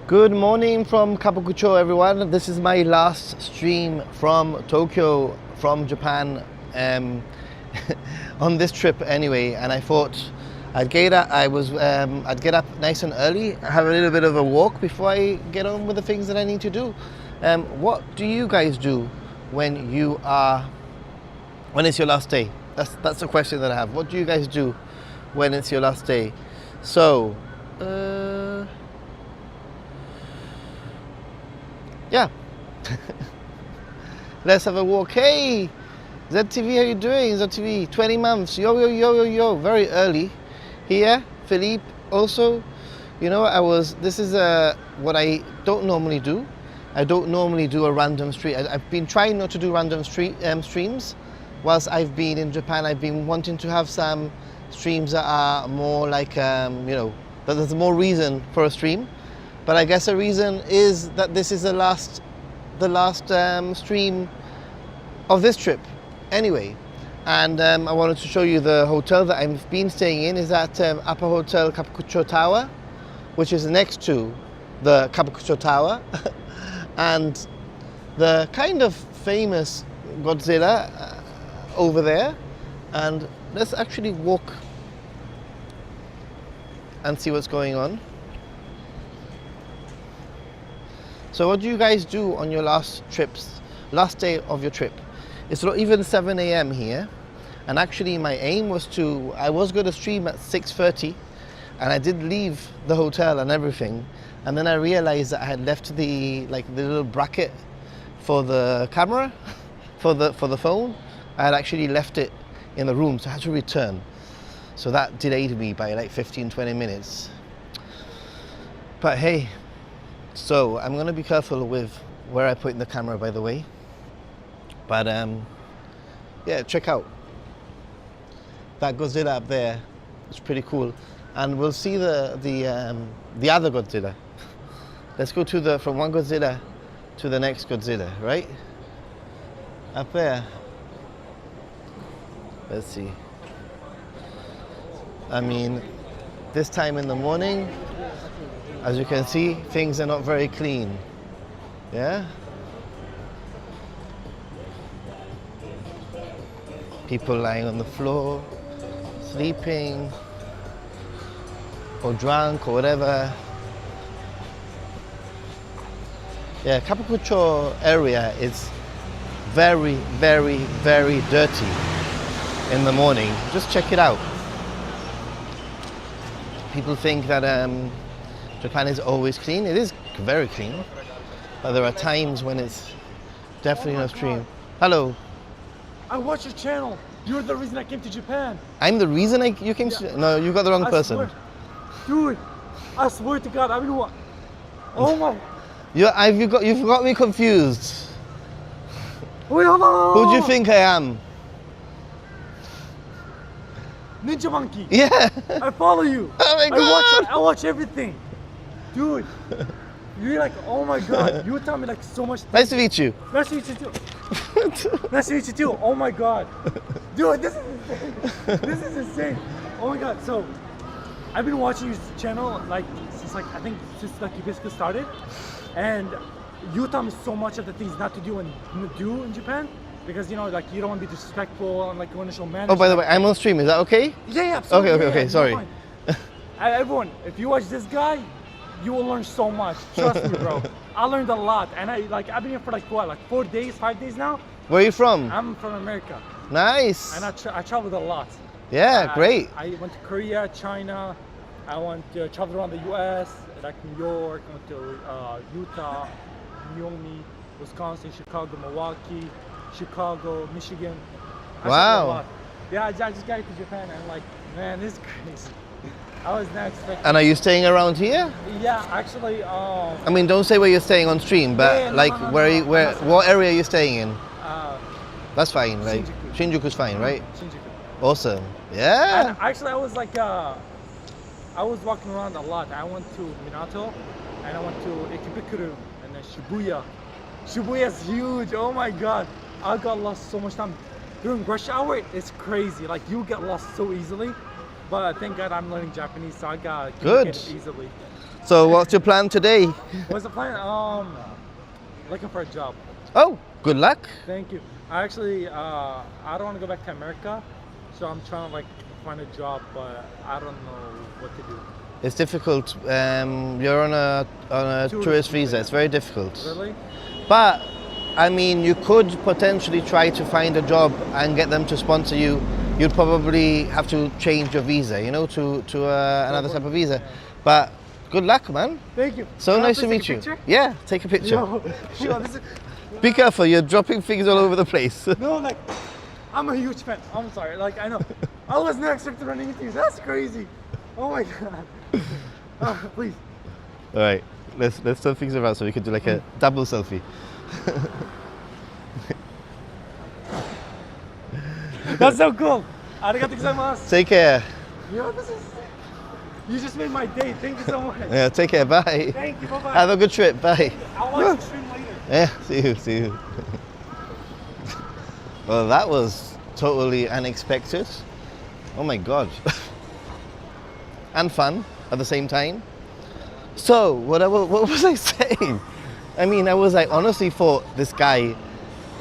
Good morning from Kabukicho, everyone. This is my last stream from Tokyo, from Japan, on this trip anyway. And I thought I'd get up. I'd get up nice and early, have a little bit of a walk before I get on with the things that I need to do. What do you guys do when it's your last day? That's the question that I have. What do you guys do when it's your last day? So. Yeah, let's have a walk. Hey, ZTV, how you doing? ZTV, 20 months. Yo. Very early here. Philippe, also. You know, this is what I don't normally do. I don't normally do a random stream. I've been trying not to do random streams. Whilst I've been in Japan, I've been wanting to have some streams that are more like, that there's more reason for a stream. But I guess the reason is that this is the last stream of this trip anyway. And I wanted to show you the hotel that I've been staying in. Is at Upper Hotel Kabukicho Tower, which is next to the Kabukicho Tower. And the kind of famous Godzilla over there. And let's actually walk and see what's going on. So what do you guys do on your last day of your trip? It's not even 7 a.m. here. And actually my aim was I was going to stream at 6:30, and I did leave the hotel and everything. And then I realized that I had left the little bracket for the camera, for the phone. I had actually left it in the room, so I had to return. So that delayed me by like 15-20 minutes. But hey, so I'm gonna be careful with where I put in the camera, by the way. But yeah, check out that Godzilla up there. It's pretty cool, and we'll see the other Godzilla. Let's go from one Godzilla to the next Godzilla, right? Up there. Let's see. I mean, this time in the morning, as you can see, things are not very clean. Yeah? People lying on the floor, sleeping, or drunk, or whatever. Yeah, Kabukicho area is very, very, very dirty in the morning. Just check it out. People think that Japan is always clean. It is very clean, but there are times when it's definitely not clean. Hello. I watch your channel. You're the reason I came to Japan. I'm the reason you came to? No, you got the wrong person. Swear. Dude, I swear to God, oh my. You've got me confused. Wait, hold on. Who do you think I am? Ninja Monkey. Yeah. I follow you. Oh my God. I watch everything. Dude, you're like, oh my God. You tell me like so much. Nice to meet you. Nice to meet you too. Nice to meet you too. Oh my God. Dude, this is insane. This is insane. Oh my God. So, I've been watching your channel since you basically started. And you tell me so much of the things not to do and do in Japan. Because you don't want to be disrespectful and you want to show manners. Oh, by the way, I'm on stream. Is that okay? Yeah, absolutely. Okay. Sorry. Everyone, if you watch this guy, you will learn so much. Trust me, bro. I learned a lot, and I've been here for 4 days, 5 days now. Where are you from? I'm from America. Nice. And I traveled a lot. Yeah, great. I went to Korea, China. I traveled around the U.S., like New York. I went to Utah, Miami, Wisconsin, Chicago, Milwaukee, Chicago, Michigan. Wow. Yeah, I just got to Japan and man, this is crazy. I was not expecting. And are you staying around here? Yeah, actually. I mean, don't say where you're staying on stream, but what area are you staying in? That's fine, right? Shinjuku's fine, right? Shinjuku. Awesome. Yeah. And actually, I was I was walking around a lot. I went to Minato, and I went to Ikebukuro, and then Shibuya. Shibuya's huge. Oh my God. I got lost so much time. During rush hour, it's crazy. You get lost so easily. But thank God I'm learning Japanese, so I got it easily. So what's your plan today? What's the plan? Looking for a job. Oh, good luck. Thank you. I actually, I don't want to go back to America, so I'm trying to like find a job, but I don't know what to do. It's difficult. You're on a tourist visa. It's very difficult. Really? But I mean, you could potentially try to find a job and get them to sponsor you. You'd probably have to change your visa, you know, to another type of visa. But good luck, man. Thank you. So Can I nice to please meet take a you. picture? Yeah, take a picture. Yo, this is, Be careful, you're dropping things all over the place. no, like, I'm a huge fan. I'm sorry. Like, I know. I was not expecting to run into you. That's crazy. Oh my god. Please. All right, let's turn things around so we can do like a double selfie. That's so cool. Arigato gozaimasu. Take care. Yo, this is. You just made my day. Thank you so much. Yeah, take care. Bye. Thank you. Bye bye. Have a good trip. Bye. I'll watch the stream later. Yeah, see you. Well, that was totally unexpected. Oh my god. And fun at the same time. So, what was I saying? I mean, I honestly thought this guy,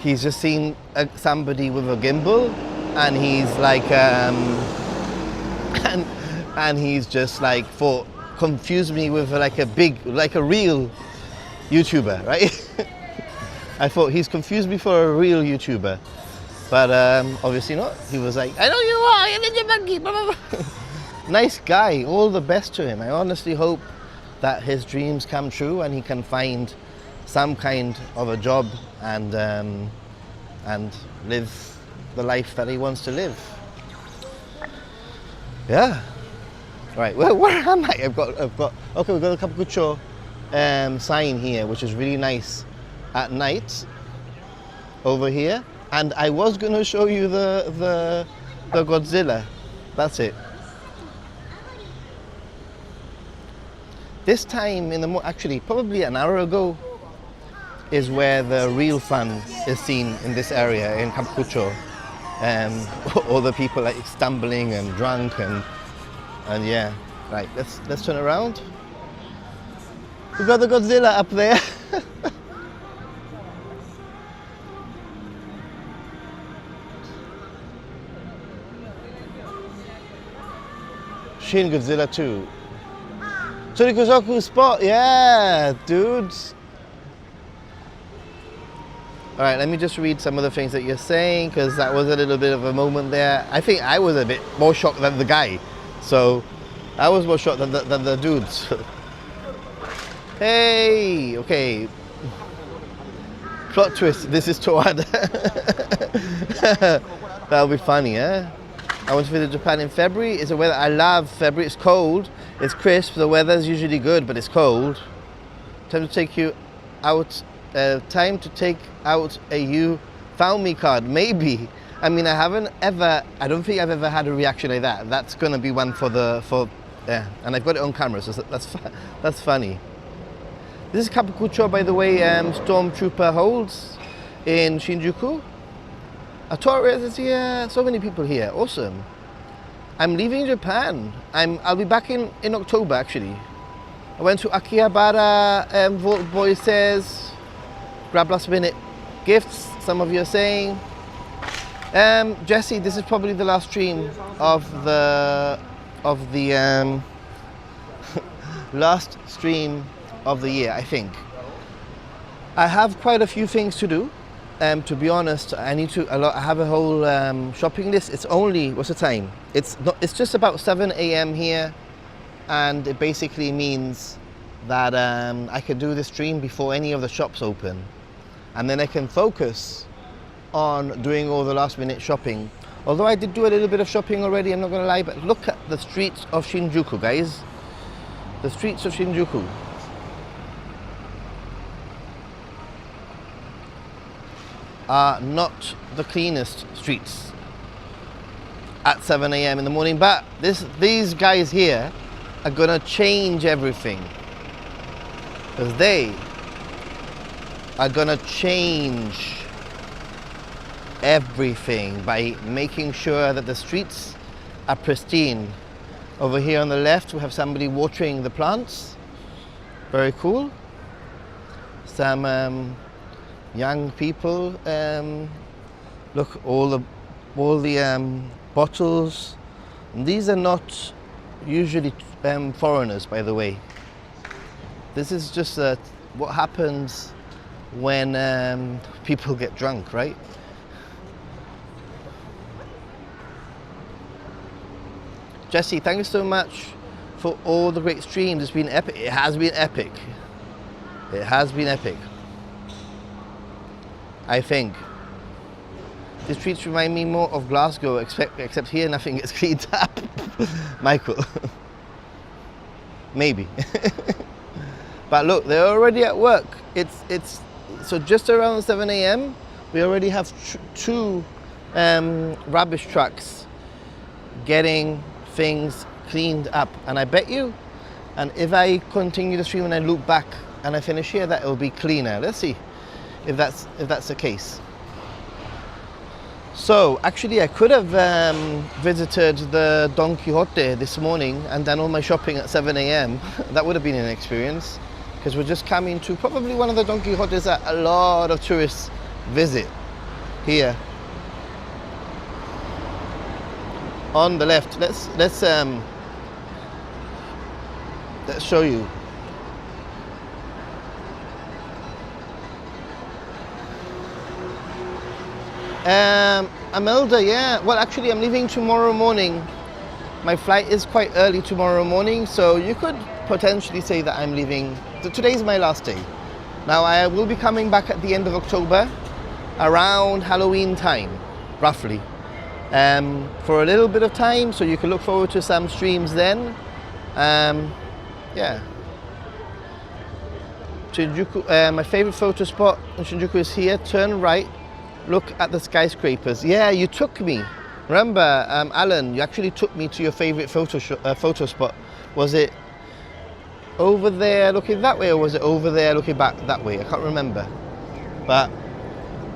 he's just seen somebody with a gimbal, and he's like, and he's just like confused me with like a real YouTuber, right? I thought he's confused me for a real YouTuber, but obviously not. He was like, I know you are, you're Ninja Monkey, blah, blah, blah. Nice guy, all the best to him. I honestly hope that his dreams come true and he can find some kind of a job and live the life that he wants to live. Yeah. Right, well, where am I? Okay, we've got a Kabukicho sign here, which is really nice at night over here. And I was going to show you the Godzilla. That's it. This time in the actually probably an hour ago is where the real fun is seen in this area in Kabukicho. All the people like stumbling and drunk and yeah. Right, let's turn around. We've got the Godzilla up there. Shin Godzilla 2. Tsurikozoku spot, yeah, dudes. All right, let me just read some of the things that you're saying, because that was a little bit of a moment there. I think I was a bit more shocked than the guy. So I was more shocked than the dudes. Hey, okay. Plot twist, this is Toad. That'll be funny, eh? I want to visit Japan in February. It's a weather, I love February. It's cold, it's crisp, the weather's usually good, but it's cold. Time to take you out, time to take out a You Found Me card, maybe. I mean, I don't think I've ever had a reaction like that. That's gonna be one yeah, and I've got it on camera, so that's funny. This is Kabukicho, by the way, Stormtrooper holds in Shinjuku. A tourist is here, so many people here, awesome. I'm leaving Japan. I'll be back in October, actually. I went to Akihabara, Voices, grab last minute gifts, some of you are saying. Jesse, this is probably the last stream of the last stream of the year, I think. I have quite a few things to do. To be honest, I have a whole shopping list. It's only, what's the time? It's just about 7 a.m. here, and it basically means that I can do this stream before any of the shops open, and then I can focus on doing all the last minute shopping. Although I did do a little bit of shopping already, I'm not gonna lie, but look at the streets of Shinjuku, guys. The streets of Shinjuku. Are not the cleanest streets at 7 a.m. in the morning, but these guys here are gonna change everything, because they are gonna change everything by making sure that the streets are pristine. Over here on the left we have somebody watering the plants, Very cool. Some young people. Look, all the bottles. These are not usually foreigners, by the way. This is just what happens when people get drunk, right? Jesse, thank you so much for all the great streams. It's been epic. It has been epic. It has been epic. I think. The streets remind me more of Glasgow, except here nothing gets cleaned up. Michael. Maybe. But look, they're already at work. It's so just around 7 a.m. we already have two rubbish trucks getting things cleaned up, and I bet you, and if I continue the stream and I look back and I finish here, that it will be cleaner. Let's see if that's the case. So actually I could have visited the Don Quixote this morning and done all my shopping at 7 a.m. That would have been an experience, because we're just coming to probably one of the Don Quixotes that a lot of tourists visit here. On the left, let's show you. Amelda, yeah. Well, actually, I'm leaving tomorrow morning. My flight is quite early tomorrow morning, so you could potentially say that I'm leaving. Today's my last day. Now, I will be coming back at the end of October, around Halloween time, roughly, for a little bit of time, so you can look forward to some streams then. Yeah. Shinjuku, my favorite photo spot in Shinjuku is here. Turn right. Look at the skyscrapers. Yeah, you took me. Remember, Alan, you actually took me to your favorite photo spot. Was it over there looking that way, or was it over there looking back that way? I can't remember. But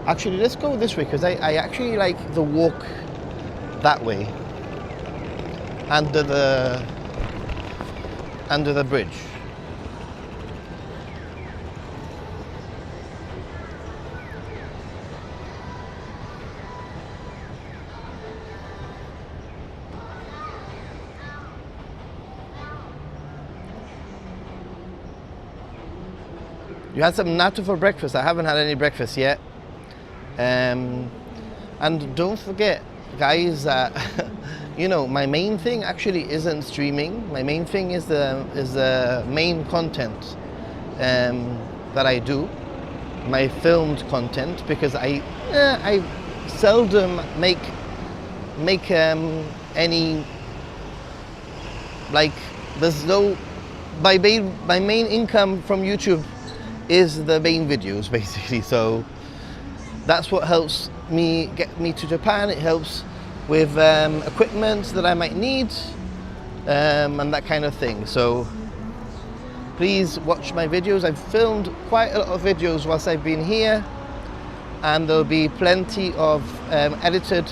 actually, let's go this way, because I actually like the walk that way, under the bridge. You had some natto for breakfast. I haven't had any breakfast yet. And don't forget, guys, you know, my main thing actually isn't streaming. My main thing is the main content that I do, my filmed content, because I seldom make any, like, there's no, my main income from YouTube is the main videos, basically. So that's what helps me get me to Japan. It helps with equipment that I might need, and that kind of thing. So please watch my videos. I've filmed quite a lot of videos whilst I've been here, and there'll be plenty of edited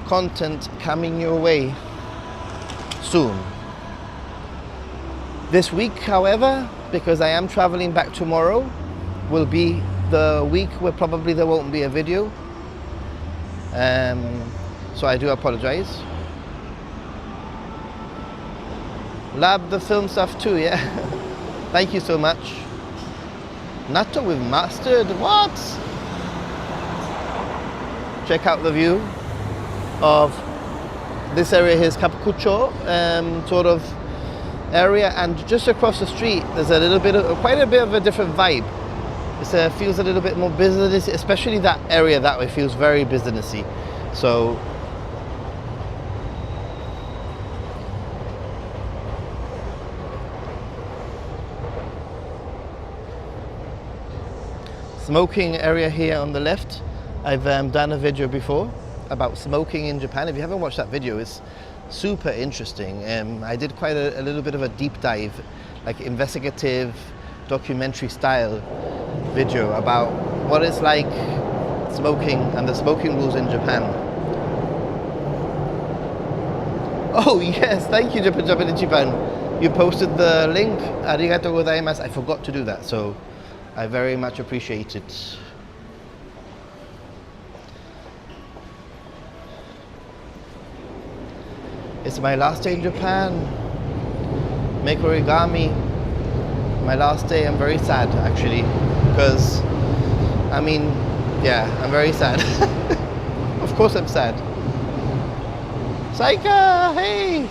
content coming your way soon. This week, however, because I am traveling back tomorrow, will be the week where probably there won't be a video. So I do apologize. Love the film stuff too, yeah. Thank you so much. Natto with mustard, what? Check out the view of this area here is Kabukicho, sort of area, and just across the street there's a little bit of, quite a bit of a different vibe. It feels a little bit more businessy, especially that area that way feels very businessy. So smoking area here on the left. I've done a video before about smoking in Japan. If you haven't watched that video, it's super interesting. I did quite a little bit of a deep dive, like investigative documentary style video about what it's like smoking and the smoking rules in Japan. Oh yes, thank you, Japan. you posted the link. Arigatou gozaimasu. I forgot to do that, so I very much appreciate it. It's my last day in Japan. Make origami. My last day. I'm very sad actually, because I mean, yeah, I'm very sad. Of course I'm sad. Saika, hey!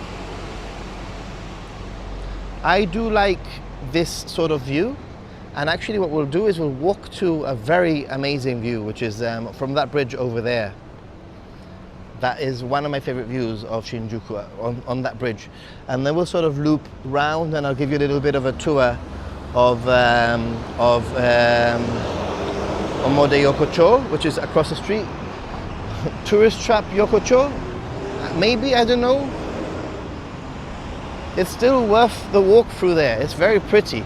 I do like this sort of view, and actually what we'll do is we'll walk to a very amazing view, which is from that bridge over there. That is one of my favorite views of Shinjuku, on that bridge. And then we'll sort of loop round, and I'll give you a little bit of a tour of Omoide Yokocho, which is across the street. Tourist trap Yokocho, maybe, I don't know. It's still worth the walk through there. It's very pretty.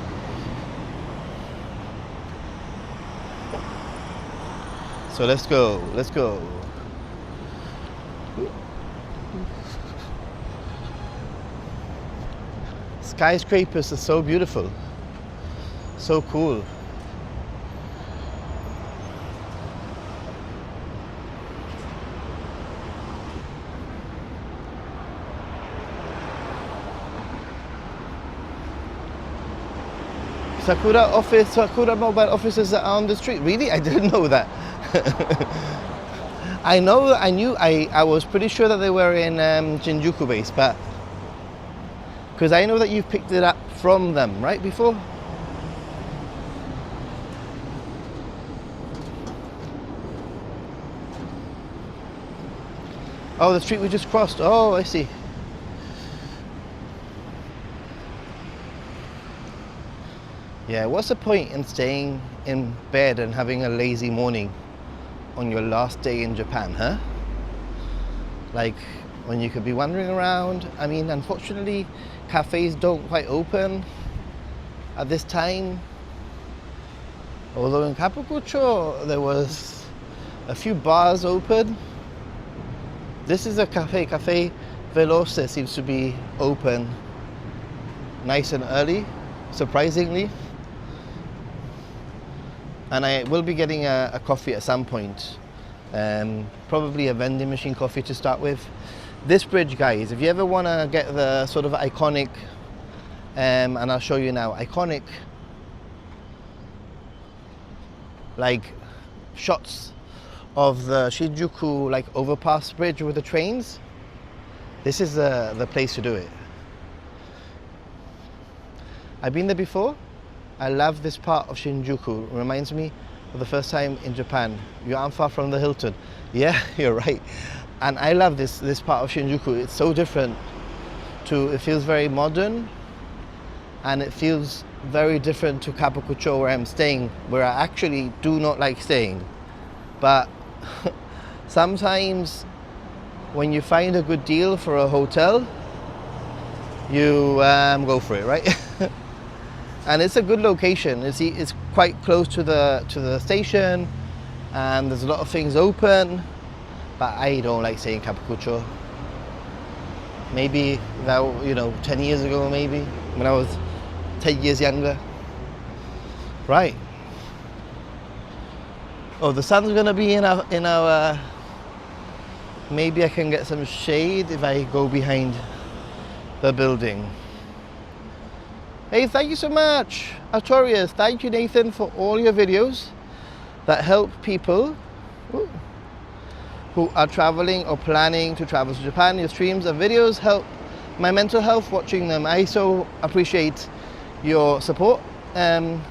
So let's go, let's go. Skyscrapers are so beautiful, so cool. Sakura mobile offices are on the street. Really? I didn't know that. I was pretty sure that they were in Shinjuku base, but because I know that you've picked it up from them, right, before? Oh, the street we just crossed. Oh, I see. Yeah, what's the point in staying in bed and having a lazy morning on your last day in Japan, huh? Like, when you could be wandering around. I mean, unfortunately, cafes don't quite open at this time. Although in Kabukicho, there was a few bars open. This is a cafe. Cafe Veloce seems to be open nice and early, surprisingly. And I will be getting a coffee at some point. Probably a vending machine coffee to start with. This bridge, guys, if you ever want to get the sort of iconic, and I'll show you now, iconic like shots of the Shinjuku like overpass bridge with the trains, this is the place to do it. I've been there before. I love this part of Shinjuku. It reminds me of the first time in Japan. You aren't far from the Hilton. Yeah, you're right. And I love this part of Shinjuku. It's so different it feels very modern, and it feels very different to Kabukicho, where I'm staying, where I actually do not like staying. But sometimes when you find a good deal for a hotel, you go for it, right? And it's a good location. It's quite close to the station, and there's a lot of things open. But I don't like staying in Kabukicho. Maybe that, 10 years ago, maybe when I was 10 years younger. Right. Oh, the sun's gonna be in our. Maybe I can get some shade if I go behind the building. Hey, thank you so much, Artorius. Thank you, Nathan, for all your videos that help people who are traveling or planning to travel to Japan. Your streams and videos help my mental health watching them. I so appreciate your support, and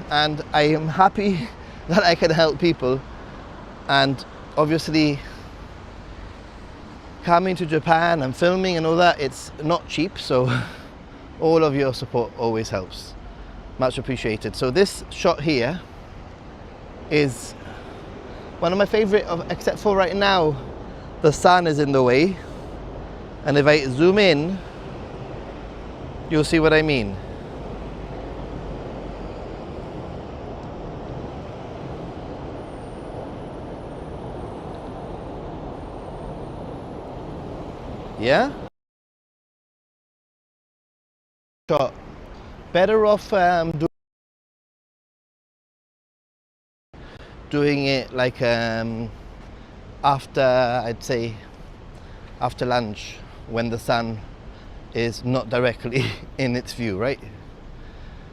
I am happy that I can help people. And obviously, coming to Japan and filming and all that, it's not cheap, so all of your support always helps. Much appreciated. So this shot here is one of my favorite, except for right now the sun is in the way, and if I zoom in you'll see what I mean. Yeah? Shot better off doing it like after, I'd say, after lunch, when the sun is not directly in its view, right?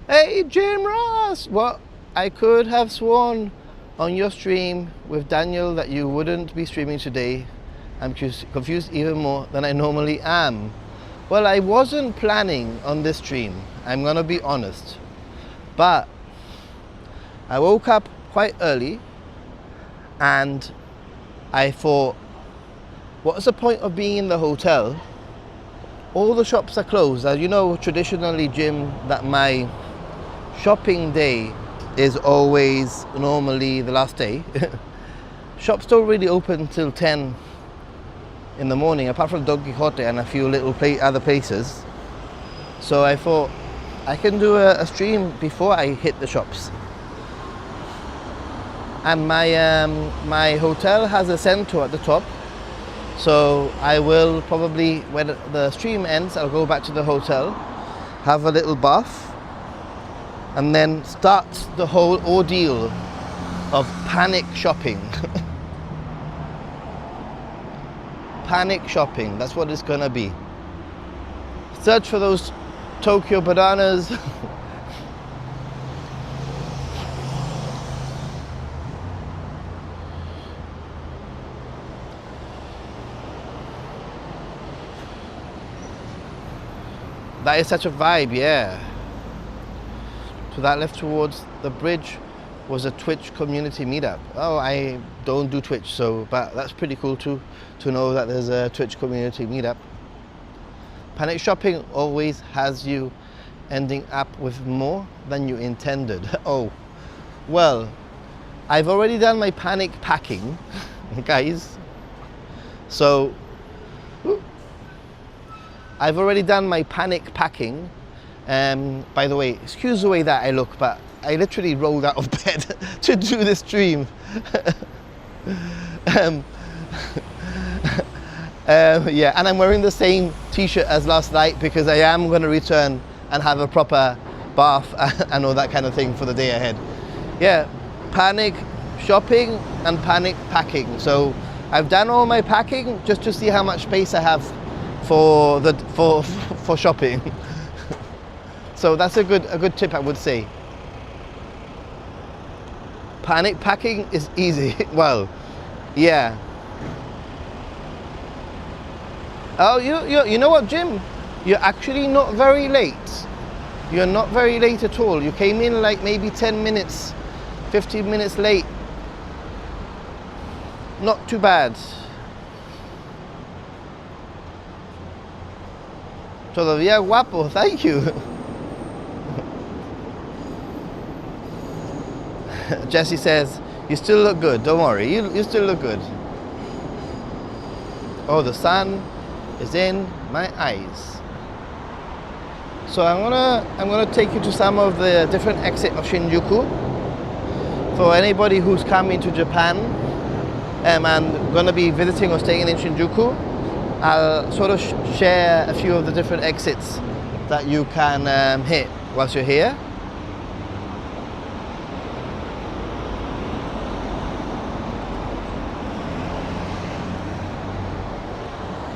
Hey, Jim Ross! What? I could have sworn on your stream with Daniel that you wouldn't be streaming today. I'm confused even more than I normally am. Well, I wasn't planning on this stream, I'm gonna be honest. But I woke up quite early and I thought, what's the point of being in the hotel? All the shops are closed. As you know, traditionally, Jim, that my shopping day is always normally the last day. Shops don't really open till 10 in the morning, apart from Don Quixote and a few little other places. So I thought I can do a stream before I hit the shops. And my hotel has a center at the top, so I will probably, when the stream ends, I'll go back to the hotel, have a little bath, and then start the whole ordeal of panic shopping. Panic shopping, that's what it's gonna be. Search for those Tokyo bananas. That is such a vibe, yeah. To that left towards the bridge was a Twitch community meetup. Oh, I don't do Twitch, so but that's pretty cool too, to know that there's a Twitch community meetup. Panic shopping always has you ending up with more than you intended. Oh, well, I've already done my panic packing, guys. So, I've already done my panic packing. By the way, excuse the way that I look, but I literally rolled out of bed to do this stream. Yeah, and I'm wearing the same t-shirt as last night because I am going to return and have a proper bath and all that kind of thing for the day ahead. Yeah, panic shopping and panic packing. So I've done all my packing just to see how much space I have for shopping. So that's a good tip, I would say. Panic packing is easy. Well, yeah. Oh, you know what, Jim? You're actually not very late. You're not very late at all. You came in like maybe 10 minutes, 15 minutes late. Not too bad. Todavía guapo, thank you. Jesse says, you still look good, don't worry, you still look good. Oh, the sun is in my eyes. So I'm gonna take you to some of the different exits of Shinjuku. For anybody who's coming to Japan and gonna be visiting or staying in Shinjuku, I'll sort of share a few of the different exits that you can hit whilst you're here.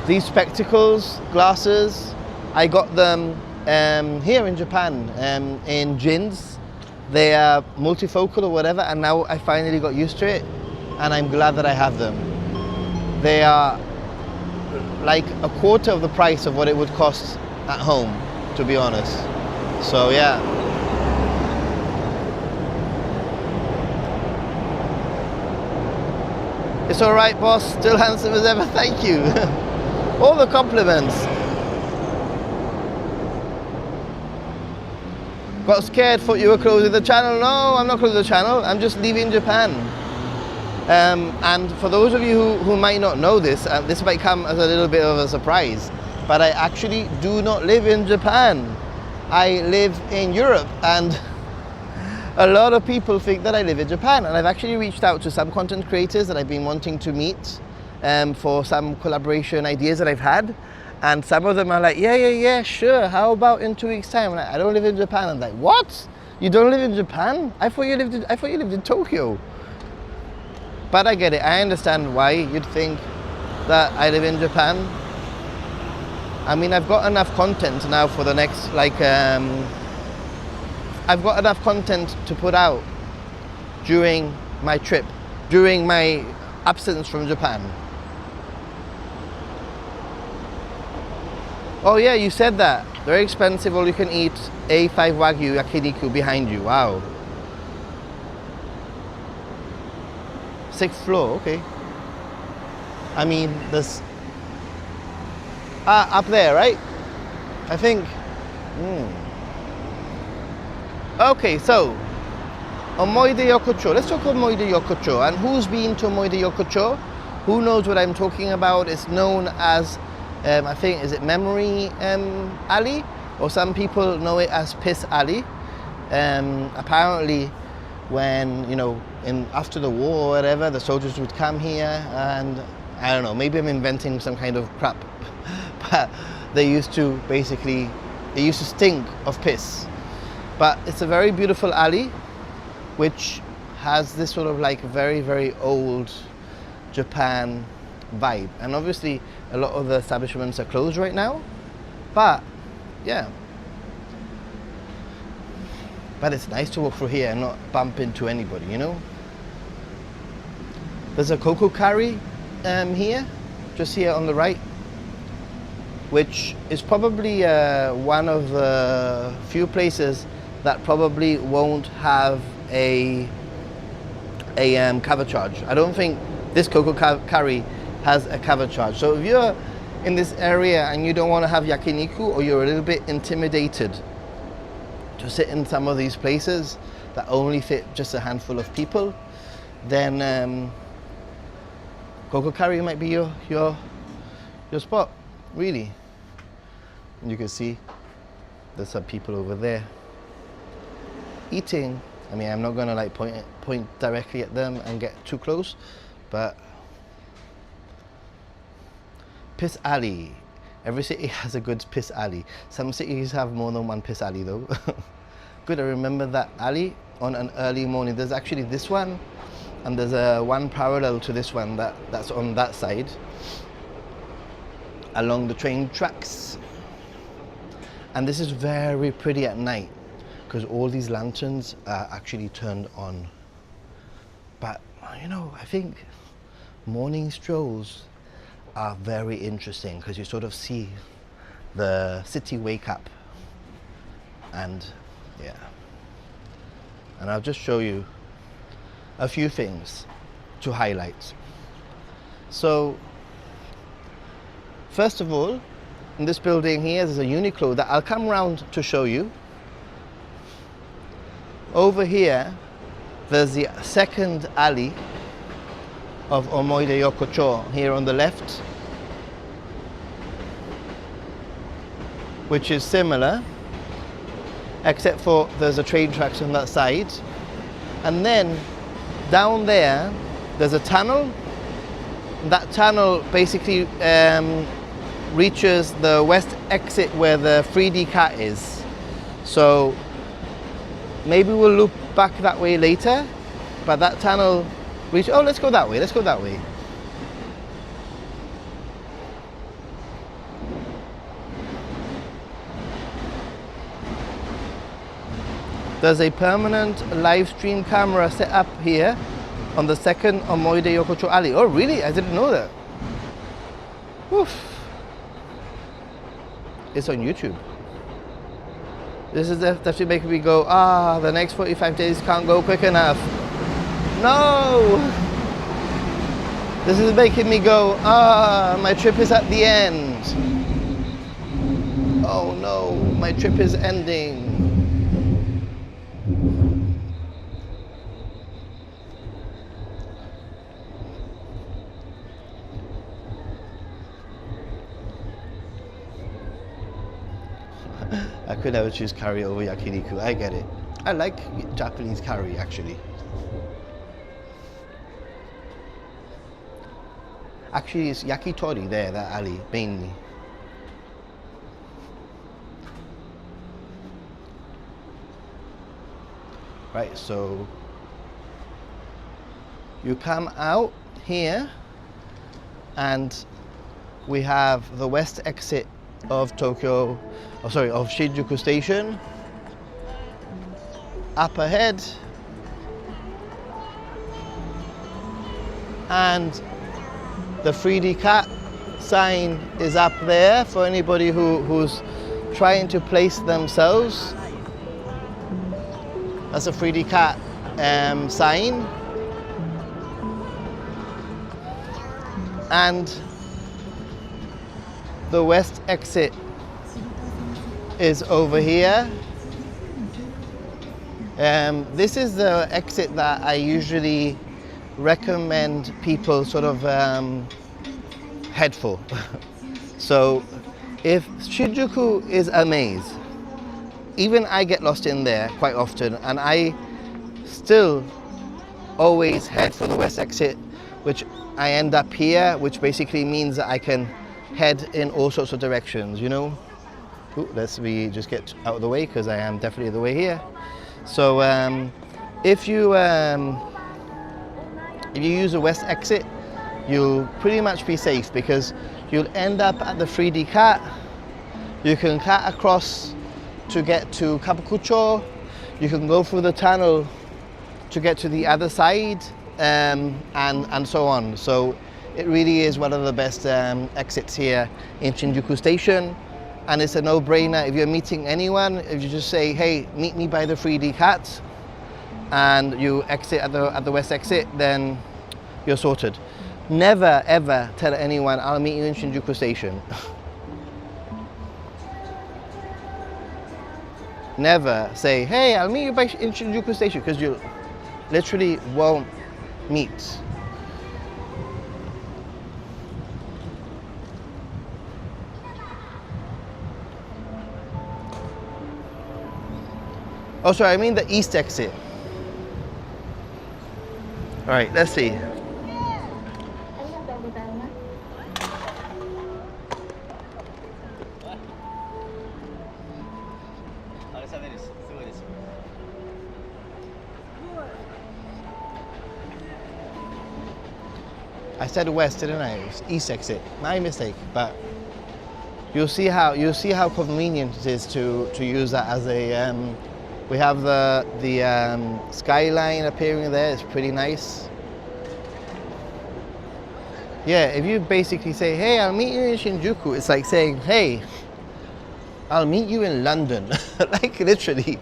These spectacles, glasses, I got them here in Japan, in Jins. They are multifocal or whatever, and now I finally got used to it, and I'm glad that I have them. They are like a quarter of the price of what it would cost at home, to be honest. So yeah. It's all right, boss. Still handsome as ever. Thank you. All the compliments. Got scared, thought you were closing the channel. No, I'm not closing the channel. I'm just leaving Japan. And for those of you who might not know this, this might come as a little bit of a surprise, but I actually do not live in Japan. I live in Europe, and a lot of people think that I live in Japan. And I've actually reached out to some content creators that I've been wanting to meet for some collaboration ideas that I've had. And some of them are like, yeah, sure. How about in 2 weeks' time? I'm like, I don't live in Japan. I'm like, what? You don't live in Japan? I thought you lived in Tokyo. But I get it. I understand why you'd think that I live in Japan. I mean, I've got enough content now for the next, like, I've got enough content to put out during my trip, during my absence from Japan. Oh yeah, you said that. Very expensive, all you can eat A5 Wagyu yakiniku behind you. Wow. 6th floor, okay. I mean, there's... up there, right? I think... Okay, so... Omoide Yokocho. Let's talk Omoide Yokocho. And who's been to Omoide Yokocho? Who knows what I'm talking about? It's known as... I think, is it Memory Alley? Or some people know it as Piss Alley. Apparently, when, you know, after the war or whatever, the soldiers would come here and, I don't know, maybe I'm inventing some kind of crap, but they used to stink of piss. But it's a very beautiful alley, which has this sort of like very, very old Japan vibe. And obviously a lot of the establishments are closed right now, but yeah. But it's nice to walk through here and not bump into anybody, you know? There's a cocoa curry here, just here on the right, which is probably one of the few places that probably won't have a cover charge. I don't think this cocoa curry has a cover charge. So if you're in this area and you don't want to have yakiniku, or you're a little bit intimidated to sit in some of these places that only fit just a handful of people, then cocoa curry might be your spot, really. And you can see there's some people over there eating. I mean, I'm not gonna like point directly at them and get too close, but piss alley. Every city has a good piss alley. Some cities have more than one piss alley though. Good, I remember that alley on an early morning. There's actually this one, and there's one parallel to this one that's on that side, along the train tracks. And this is very pretty at night, because all these lanterns are actually turned on. But, you know, I think morning strolls are very interesting, because you sort of see the city wake up. And yeah, and I'll just show you a few things to highlight. So first of all, in this building here, there's a Uniqlo that I'll come around to show you. Over here, there's the second alley of Omoide Yokocho, here on the left, which is similar, except for there's a train tracks on that side. And then down there, there's a tunnel. That tunnel basically reaches the west exit where the 3D cat is. So maybe we'll loop back that way later, but that tunnel oh, let's go that way, let's go that way. There's a permanent live stream camera set up here on the second Omoide Yokocho alley. Oh really? I didn't know that. Oof. It's on YouTube. This is definitely making me go, the next 45 days can't go quick enough. No! This is making me go, my trip is at the end. Oh no, my trip is ending. I could never choose curry over yakiniku, I get it. I like Japanese curry actually. Actually, it's yakitori there, that alley, mainly. right? So you come out here and we have the west exit of Tokyo, of Shinjuku Station. Up ahead, and the 3D cat sign is up there for anybody who's trying to place themselves. That's a 3D cat sign. And the west exit is over here. This is the exit that I usually recommend people sort of head for. So if Shinjuku is a maze, even I get lost in there quite often, and I still always head for the west exit, which I end up here, which basically means that I can head in all sorts of directions, you know. Ooh, let's just get out of the way, because I am definitely the way here. So if you use the west exit, you'll pretty much be safe, because you'll end up at the 3D cat. You can cut across to get to Kabukicho. You can go through the tunnel to get to the other side, and so on. So it really is one of the best exits here in Shinjuku Station, and it's a no-brainer. If you're meeting anyone, if you just say, hey, meet me by the 3D cat, and you exit at the west exit, then you're sorted. Never ever tell anyone, I'll meet you in Shinjuku Station. Never say, hey, I'll meet you in Shinjuku Station, because you literally won't meet. Oh, sorry, I mean the east exit. All right, let's see. I said west, didn't I? It was east exit. My mistake, but you'll see how convenient it is to use that as a. We have the skyline appearing there. It's pretty nice. Yeah, if you basically say, hey, I'll meet you in Shinjuku, it's like saying, hey, I'll meet you in London. Like literally,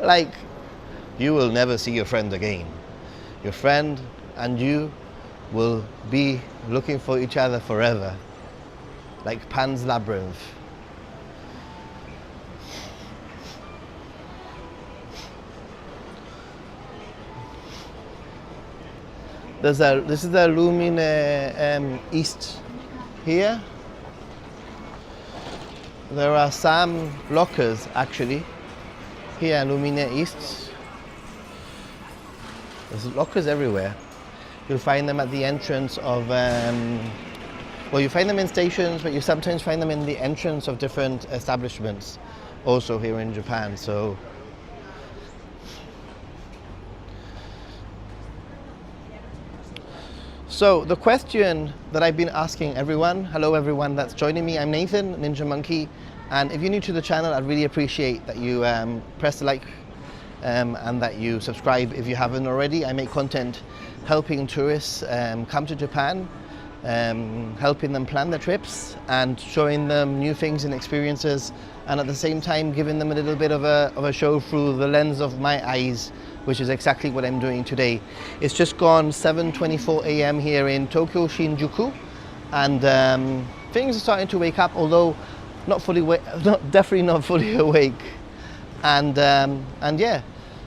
like you will never see your friend again. Your friend and you will be looking for each other forever, like Pan's Labyrinth. This is the Lumine East here. There are some lockers actually here in Lumine East. There's lockers everywhere. You'll find them at the entrance of, well, you find them in stations, but you sometimes find them in the entrance of different establishments also here in Japan. So the question that I've been asking everyone, hello everyone that's joining me, I'm Nathan, Ninja Monkey, and if you're new to the channel, I'd really appreciate that you press the like and that you subscribe if you haven't already. I make content helping tourists come to Japan, helping them plan their trips and showing them new things and experiences, and at the same time giving them a little bit of a show through the lens of my eyes, which is exactly what I'm doing today. It's just gone 7:24 a.m. here in Tokyo, Shinjuku, and things are starting to wake up, although definitely not fully awake. And yeah,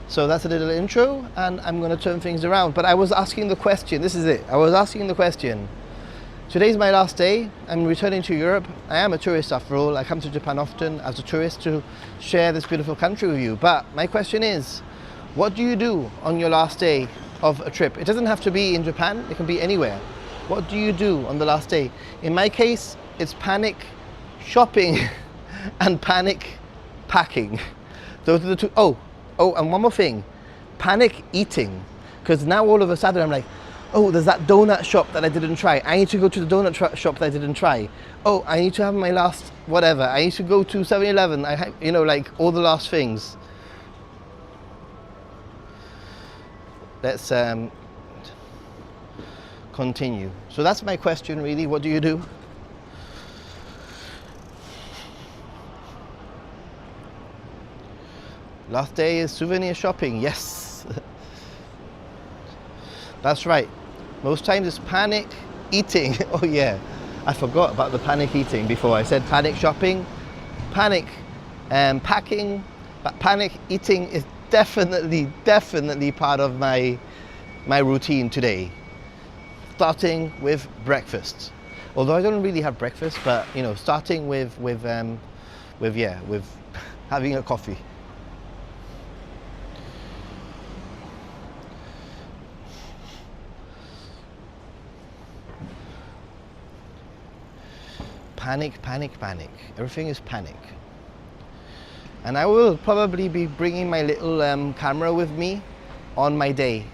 so that's a little intro, and I'm going to turn things around. But I was asking the question, this is it, I was asking the question. Today's my last day, I'm returning to Europe. I am a tourist after all, I come to Japan often as a tourist to share this beautiful country with you. But my question is, what do you do on your last day of a trip? It doesn't have to be in Japan, it can be anywhere. What do you do on the last day? In my case, it's panic shopping and panic packing. Those are the two. Oh, and one more thing. panic eating, because now all of a sudden I'm like, oh, there's that donut shop that I didn't try. I need to go to the donut shop that I didn't try. Oh, I need to have my last whatever. I need to go to 7-Eleven. You know, like all the last things. Let's continue. So that's my question really. What do you do? Last day is souvenir shopping. Yes. That's right. Most times it's panic eating. Oh yeah, I forgot about the panic eating before. I said panic shopping, panic packing, but panic eating is definitely part of my routine today. Starting with breakfast. Although I don't really have breakfast, but you know, starting with having a coffee. Panic. Everything is panic. And I will probably be bringing my little camera with me on my day.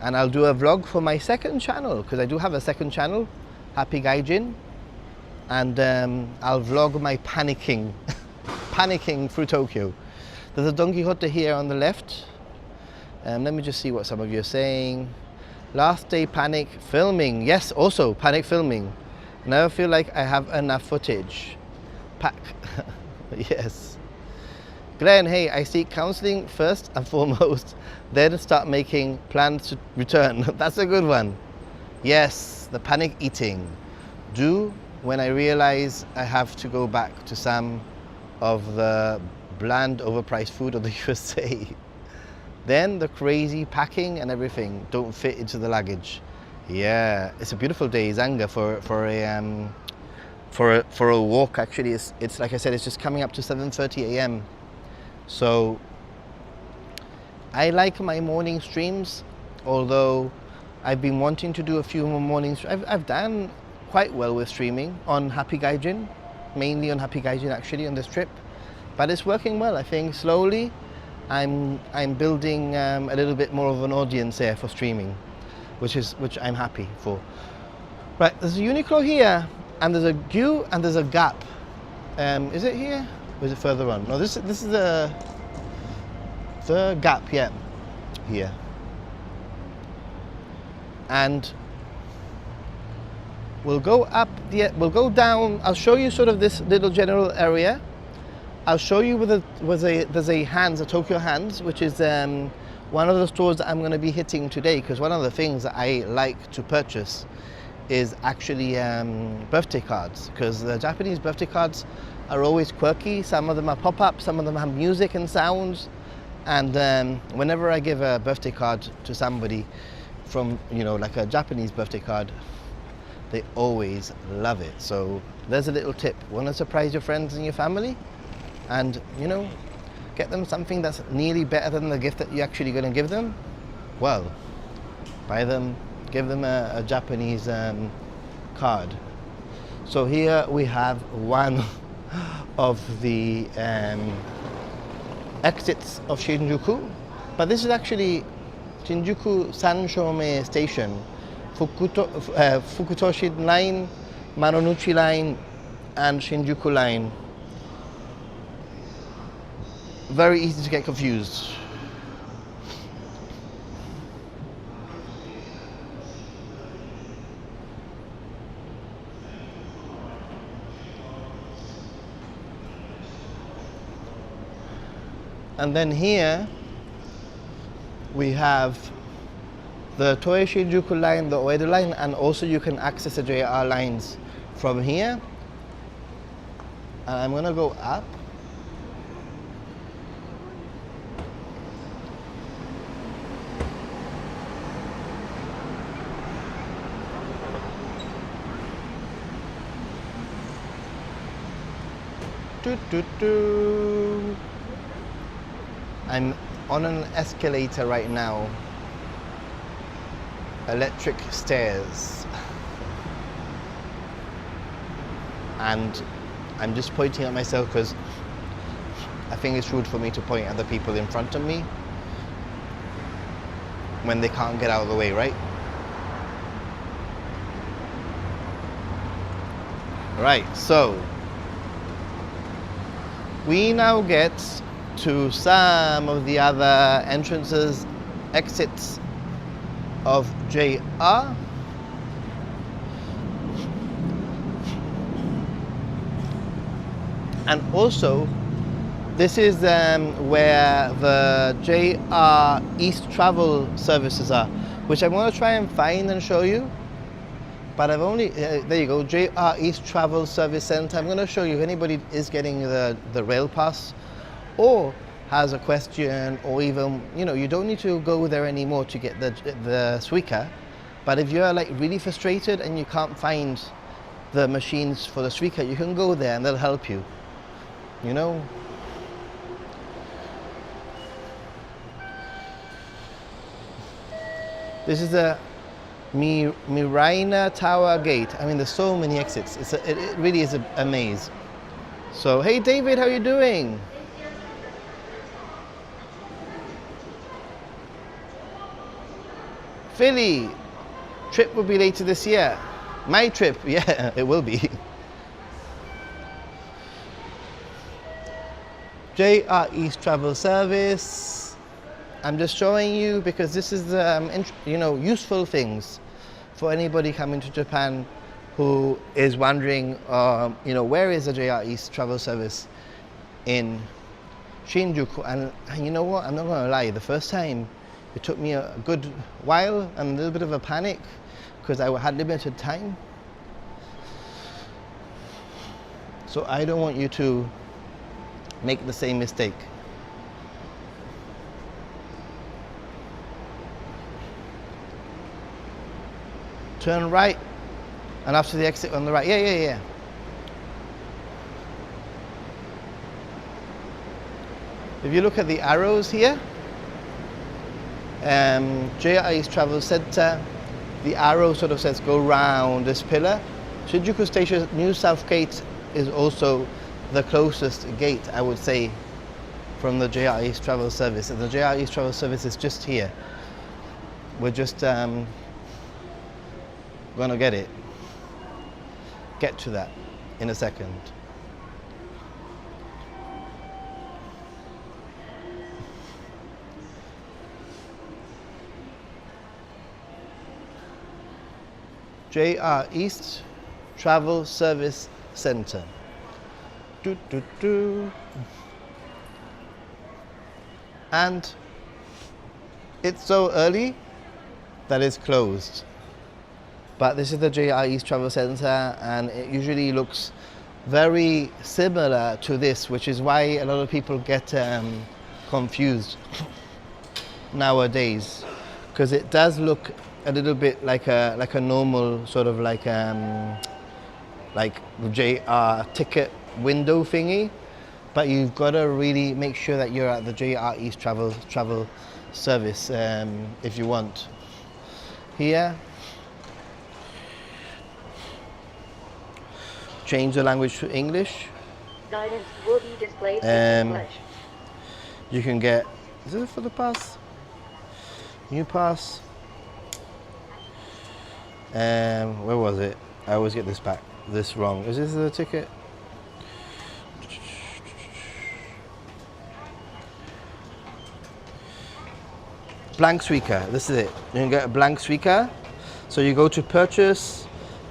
And I'll do a vlog for my second channel, because I do have a second channel, Happy Gaijin. And I'll vlog my panicking through Tokyo. There's a Don Quixote here on the left. Let me just see what some of you are saying. Last day panic filming. Yes, also panic filming. Never feel like I have enough footage. Pack. Yes. Glenn, hey, I seek counseling first and foremost, then start making plans to return. That's a good one. Yes, the panic eating. Do when I realize I have to go back to some of the bland, overpriced food of the USA. Then the crazy packing and everything don't fit into the luggage. Yeah, it's a beautiful day, Zanga, for a walk. Actually, it's like I said, it's just coming up to 7:30 a.m. So I like my morning streams, although I've been wanting to do a few more mornings. I've done quite well with streaming on Happy Gaijin, mainly on Happy Gaijin actually on this trip, but it's working well. I think slowly I'm building a little bit more of an audience there for streaming, which I'm happy for. Right, there's a Uniqlo here, and there's a Gu, and there's a Gap. Is it here? Or is it further on? No, this is the Gap, yeah, here. And we'll go up we'll go down. I'll show you sort of this little general area. I'll show you there's a Hands, a Tokyo Hands, which is one of the stores that I'm going to be hitting today, because one of the things that I like to purchase is actually birthday cards, because the Japanese birthday cards are always quirky. Some of them are pop-up, some of them have music and sounds, and whenever I give a birthday card to somebody from, you know, like a Japanese birthday card, they always love it. So there's a little tip. Want to surprise your friends and your family, and you know, get them something that's nearly better than the gift that you're actually going to give them? Well, give them a Japanese card. So here we have one of the exits of Shinjuku, but this is actually Shinjuku Sanshome Station, Fukutoshin Line, Marunouchi Line, and Shinjuku Line. Very easy to get confused. And then here we have the Toei Shinjuku line, the Omoide line, and also you can access the JR lines from here. And I'm gonna go up. I'm on an escalator right now. Electric stairs. And I'm just pointing at myself because I think it's rude for me to point at the people in front of me. when they can't get out of the way, right? Right, so we now get to some of the other entrances, exits of JR. And also, this is where the JR East travel services are, which I'm going to try and find and show you. But I've only, there you go, JR East Travel Service Center. I'm going to show you if anybody is getting the rail pass or has a question, or even, you know, you don't need to go there anymore to get the Suica. But if you're like really frustrated and you can't find the machines for the Suica, you can go there and they'll help you, you know. This is the Miraina Tower Gate. I mean, there's so many exits. It really is a maze. So, hey David, how are you doing? Philly, trip will be later this year. My trip, yeah, it will be. JR East Travel Service. I'm just showing you because this is you know, useful things for anybody coming to Japan who is wondering, you know, where is the JR East Travel Service in Shinjuku? And you know what? I'm not going to lie. The first time, it took me a good while and a little bit of a panic because I had limited time. So I don't want you to make the same mistake. Turn right, and after the exit on the right. Yeah. If you look at the arrows here, JR East Travel Center, the arrow sort of says go round this pillar. Shinjuku Station New South Gate is also the closest gate, I would say, from the JR East Travel Service. And the JR East Travel Service is just here. We're just gonna get to that in a second. JR East Travel Service Center. And it's so early that it's closed. But this is the JR East Travel Center, and it usually looks very similar to this, which is why a lot of people get confused nowadays, because it does look a little bit like a normal sort of like JR ticket window thingy, but you've got to really make sure that you're at the JR East Travel Service if you want. Here, change the language to English. Guidance will be displayed in English. You can get, is it for the pass? New pass. Where was it? I always get this wrong. Is this the ticket? Blank Suica, this is it. You can get a blank Suica. So you go to purchase,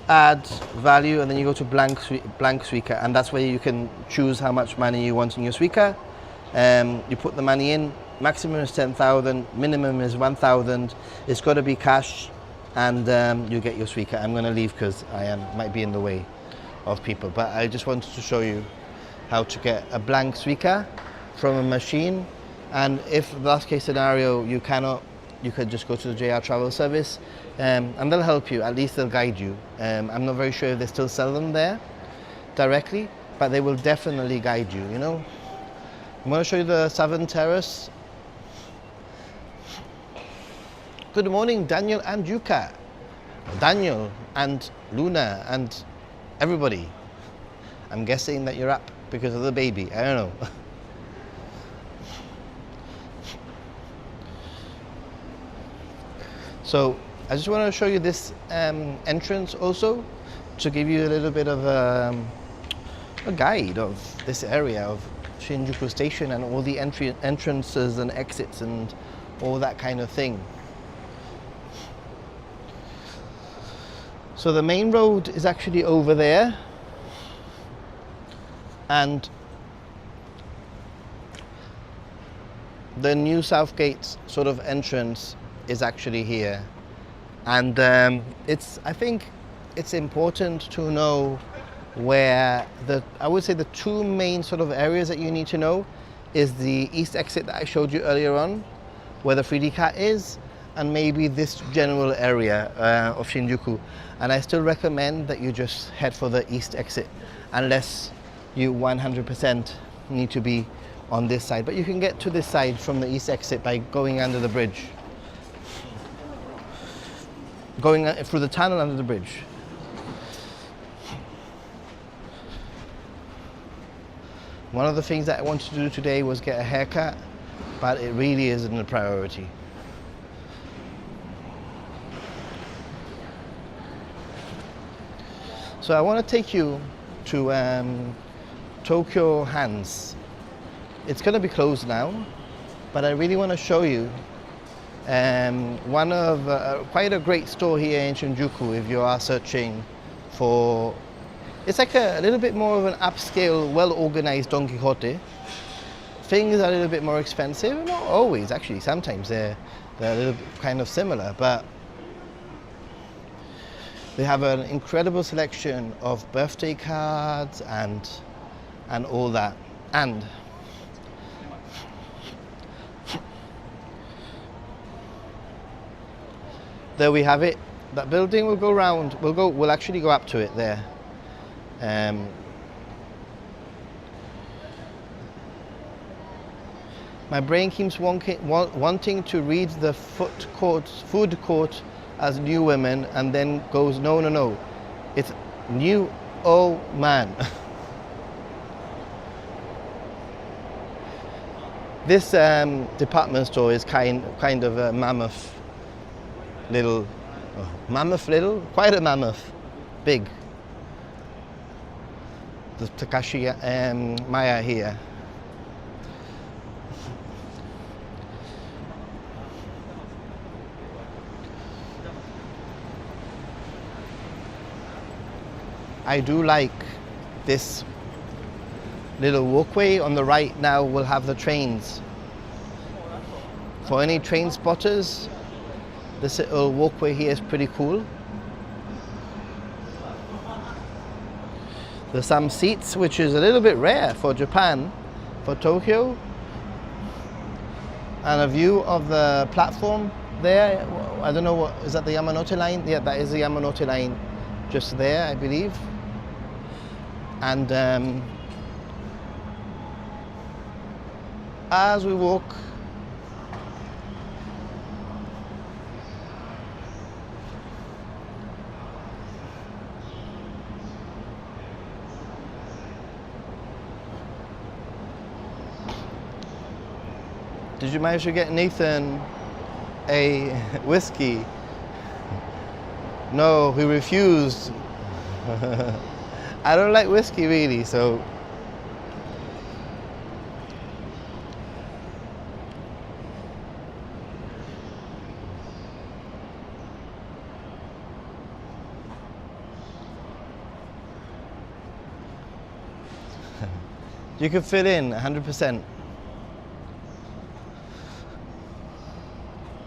add value, and then you go to blank Suica, and that's where you can choose how much money you want in your Suica. You put the money in, maximum is 10,000, minimum is 1,000. It's got to be cash, and you get your Suica. I'm going to leave because I might be in the way of people, but I just wanted to show you how to get a blank Suica from a machine. And if last case scenario you cannot, you could just go to the JR Travel Service, and they'll help you. At least they'll guide you. I'm not very sure if they still sell them there directly, but they will definitely guide you, you know. I'm going to show you the Southern Terrace. Good morning, Daniel and Yuka. Daniel and Luna and everybody. I'm guessing that you're up because of the baby. I don't know. So I just want to show you this entrance also, to give you a little bit of a guide of this area of Shinjuku Station and all the entrances and exits and all that kind of thing. So the main road is actually over there, and the new Southgate sort of entrance is actually here. And I think it's important to know where I would say the two main sort of areas that you need to know is the east exit that I showed you earlier on, where the 3D cat is, and maybe this general area of Shinjuku. And I still recommend that you just head for the east exit, unless you 100% need to be on this side. But you can get to this side from the east exit by going under the bridge. Going through the tunnel under the bridge. One of the things that I wanted to do today was get a haircut, but it really isn't a priority. So I want to take you to Tokyo Hands. It's going to be closed now, but I really want to show you one of quite a great store here in Shinjuku if you are searching for. It's like a little bit more of an upscale, well-organized Don Quixote. Things are a little bit more expensive, not always actually, sometimes they're a little bit kind of similar, but they have an incredible selection of birthday cards and all that. And there we have it. That building will go round, we'll actually go up to it there. My brain keeps wanting to read the food court as New Women, and then goes, no. It's New Oh Man. This department store is kind of a mammoth little, quite a mammoth, big. The Takashi Maya here. I do like this little walkway on the right. Now we'll have the trains. For any train spotters, this little walkway here is pretty cool. There's some seats, which is a little bit rare for Japan, for Tokyo. And a view of the platform there. I don't know, what is that, the Yamanote line? Yeah, that is the Yamanote line just there, I believe. And as we walk, did you manage to get Nathan a whiskey? No, he refused. I don't like whiskey really, so. You can fit in 100%.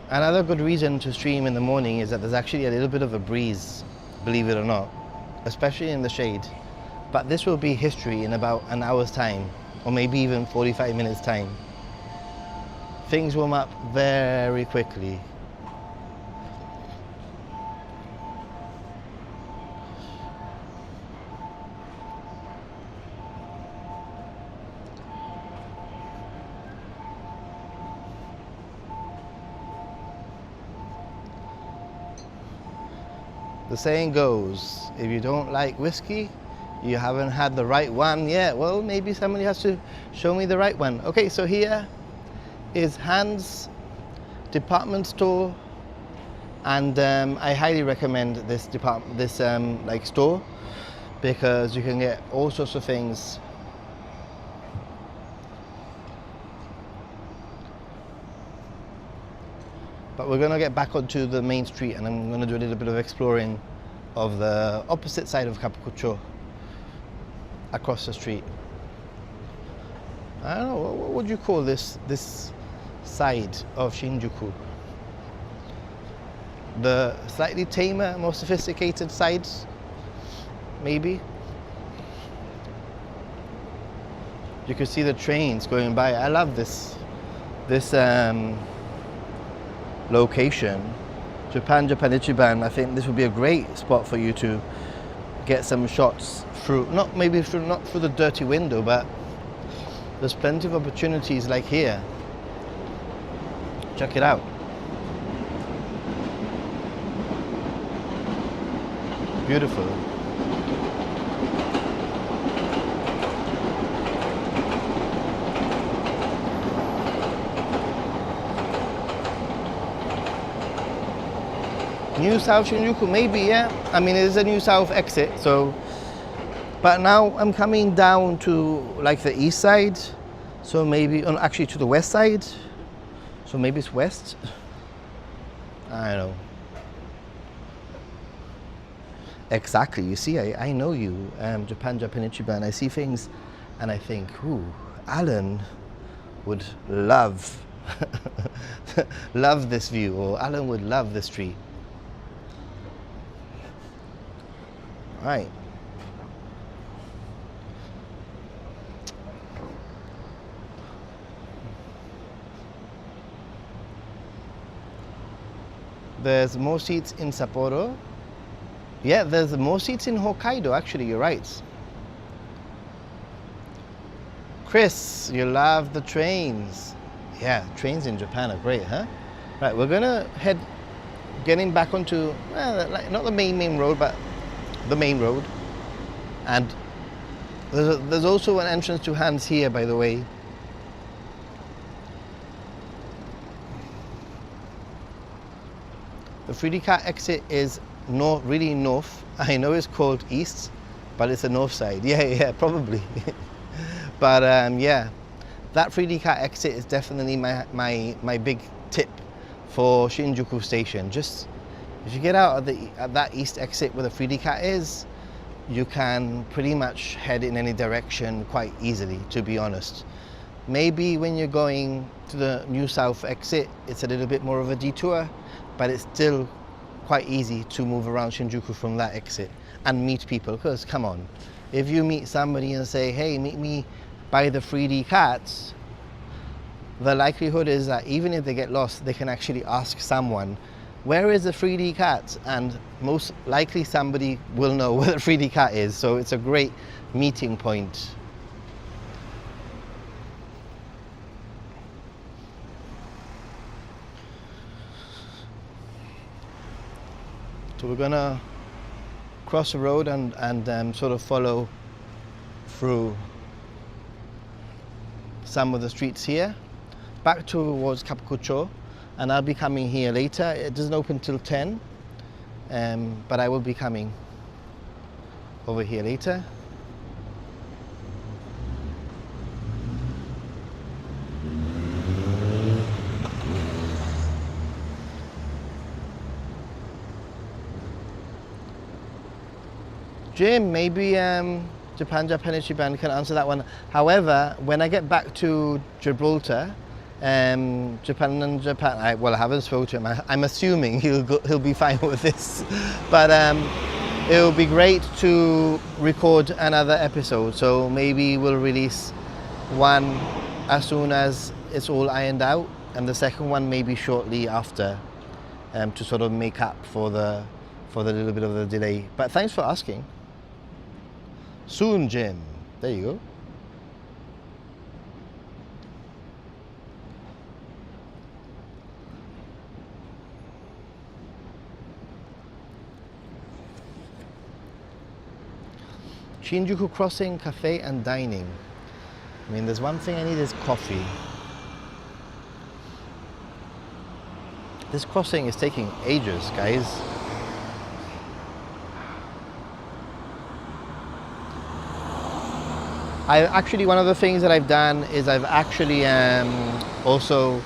Another good reason to stream in the morning is that there's actually a little bit of a breeze, believe it or not, especially in the shade. But this will be history in about an hour's time, or maybe even 45 minutes time. Things warm up very quickly. The saying goes, if you don't like whiskey, you haven't had the right one yet. Well, maybe somebody has to show me the right one. Okay, so here is Hans department store And I highly recommend this like store, because you can get all sorts of things. But we're gonna get back onto the main street, and I'm gonna do a little bit of exploring of the opposite side of Kabukicho, across the street. I don't know, what would you call this side of Shinjuku? The slightly tamer, more sophisticated sides, maybe. You can see the trains going by. I love this location. Japan Ichiban. I think this would be a great spot for you to get some shots through. Not through the dirty window, but there's plenty of opportunities like here. Check it out. Beautiful. New South Shinjuku, maybe, yeah. I mean, it is a New South exit, so. But now I'm coming down to like the east side, so maybe, actually to the west side, so maybe it's west. I don't know. Exactly, you see, I know you, Japan Ichiban. I see things and I think, ooh, Alan would love, love this view, or Alan would love this street. Right. There's more seats in Sapporo. Yeah, there's more seats in Hokkaido, actually, you're right. Chris, you love the trains. Yeah, trains in Japan are great, huh? Right, we're gonna getting back onto, not the main road, but the main road. And there's also an entrance to Hans here, by the way. The 3D car exit is really north. I know it's called east, but it's the north side. Yeah, probably. But yeah, that 3D car exit is definitely my big tip for Shinjuku Station. Just if you get out at that east exit where the 3D car is, you can pretty much head in any direction quite easily, to be honest. Maybe when you're going to the New South exit, it's a little bit more of a detour, but it's still quite easy to move around Shinjuku from that exit and meet people. Because come on, if you meet somebody and say, hey, meet me by the 3D cats, the likelihood is that even if they get lost, they can actually ask someone, where is the 3D cat? And most likely somebody will know where the 3D cat is. So it's a great meeting point. So we're gonna cross the road and sort of follow through some of the streets here, back towards Kabukicho, and I'll be coming here later. It doesn't open till 10, but I will be coming over here later. Jim, maybe Japan Ichiban can answer that one. However, when I get back to Gibraltar, I haven't spoken to him. I'm assuming he'll be fine with this, but it will be great to record another episode. So maybe we'll release one as soon as it's all ironed out, and the second one maybe shortly after, to sort of make up for the little bit of the delay. But thanks for asking. Soon, Jim. There you go. Shinjuku Crossing Cafe and Dining. I mean, there's one thing I need is coffee. This crossing is taking ages, guys. One of the things that I've done is I've actually also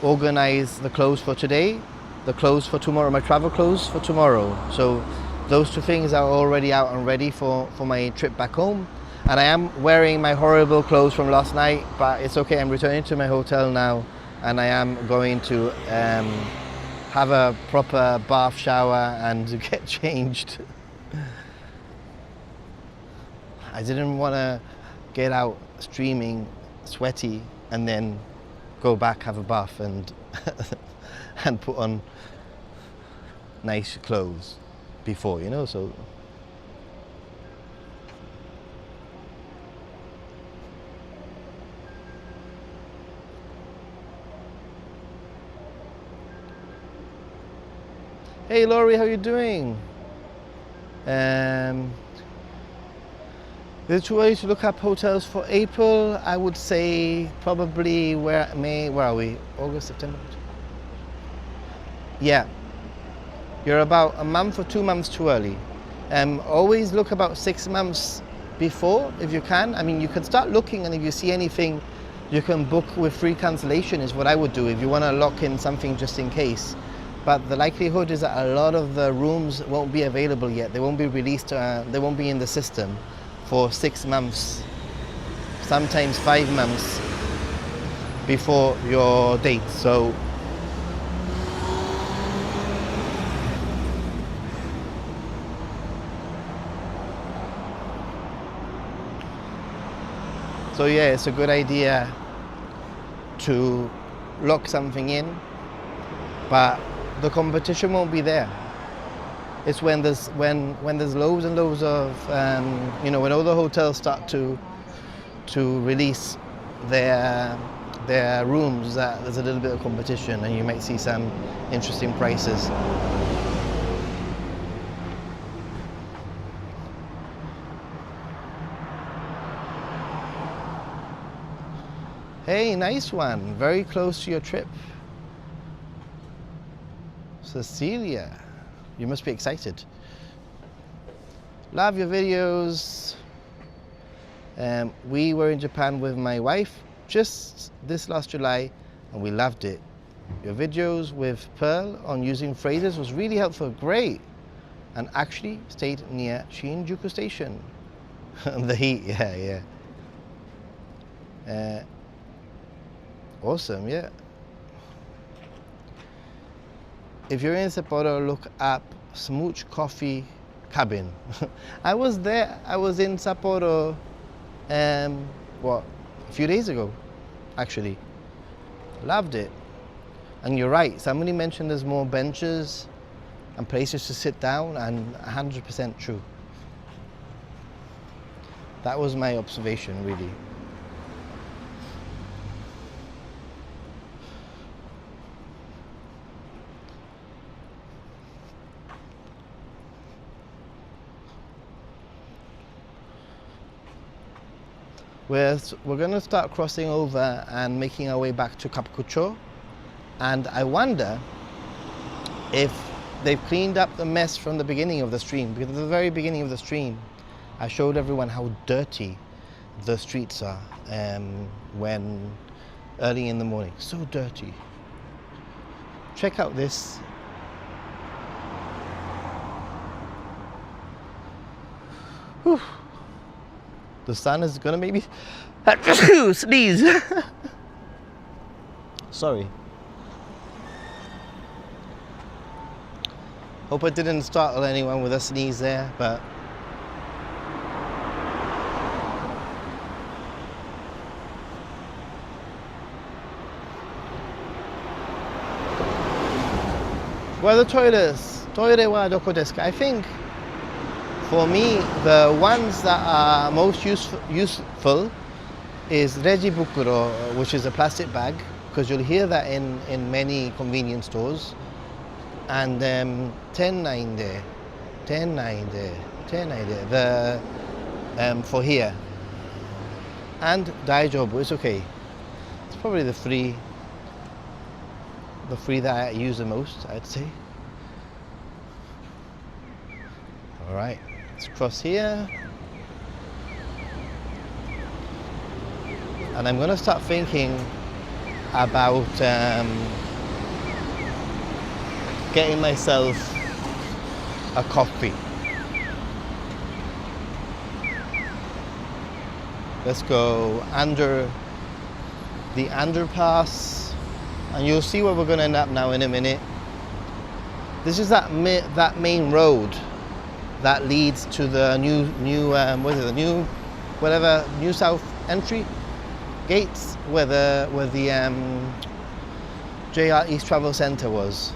organized the clothes for today, the clothes for tomorrow, my travel clothes for tomorrow. So those two things are already out and ready for my trip back home. And I am wearing my horrible clothes from last night, but it's okay. I'm returning to my hotel now, and I am going to have a proper bath shower and get changed. I didn't want to get out streaming, sweaty, and then go back, have a bath, and and put on nice clothes before, you know. So hey Laurie, how you doing? There's two ways to look up hotels for April. I would say probably where are we? August, September? Yeah. You're about a month or 2 months too early. Always look about 6 months before if you can. I mean, you can start looking, and if you see anything, you can book with free cancellation is what I would do if you want to lock in something just in case. But the likelihood is that a lot of the rooms won't be available yet. They won't be released, they won't be in the system for 6 months, sometimes 5 months before your date. So yeah, it's a good idea to lock something in, but the competition won't be there. It's when there's loads and loads of when all the hotels start to release their rooms, that there's a little bit of competition, and you might see some interesting prices. Hey, nice one. Very close to your trip. Cecilia, you must be excited. Love your videos. We were in Japan with my wife just this last July, and we loved it. Your videos with Pearl on using phrases was really helpful. Great. And actually stayed near Shinjuku Station. The heat, yeah. Awesome, yeah. If you're in Sapporo, look up Smooch Coffee Cabin. I was there, I was in Sapporo, a few days ago, actually. Loved it. And you're right, somebody mentioned there's more benches and places to sit down, and 100% true. That was my observation, really. We're going to start crossing over and making our way back to Kabukicho, and I wonder if they've cleaned up the mess from the beginning of the stream, because at the very beginning of the stream I showed everyone how dirty the streets are when early in the morning. So dirty. Check out this. Whew. The sun is gonna make me sneeze. Sorry. Hope I didn't startle anyone with a sneeze there, but where are the toilets? Toire wa doko desu ka? I think for me, the ones that are most useful is Reji Bukuro, which is a plastic bag, because you'll hear that in many convenience stores. And Tennai the for here. And Daijobu, it's okay. It's probably the the three that I use the most, I'd say. All right, let's cross here. And I'm gonna start thinking about getting myself a coffee. Let's go under the underpass, and you'll see where we're going to end up now in a minute. This is that main road that leads to the new new south entry gates where the JR East Travel Centre was.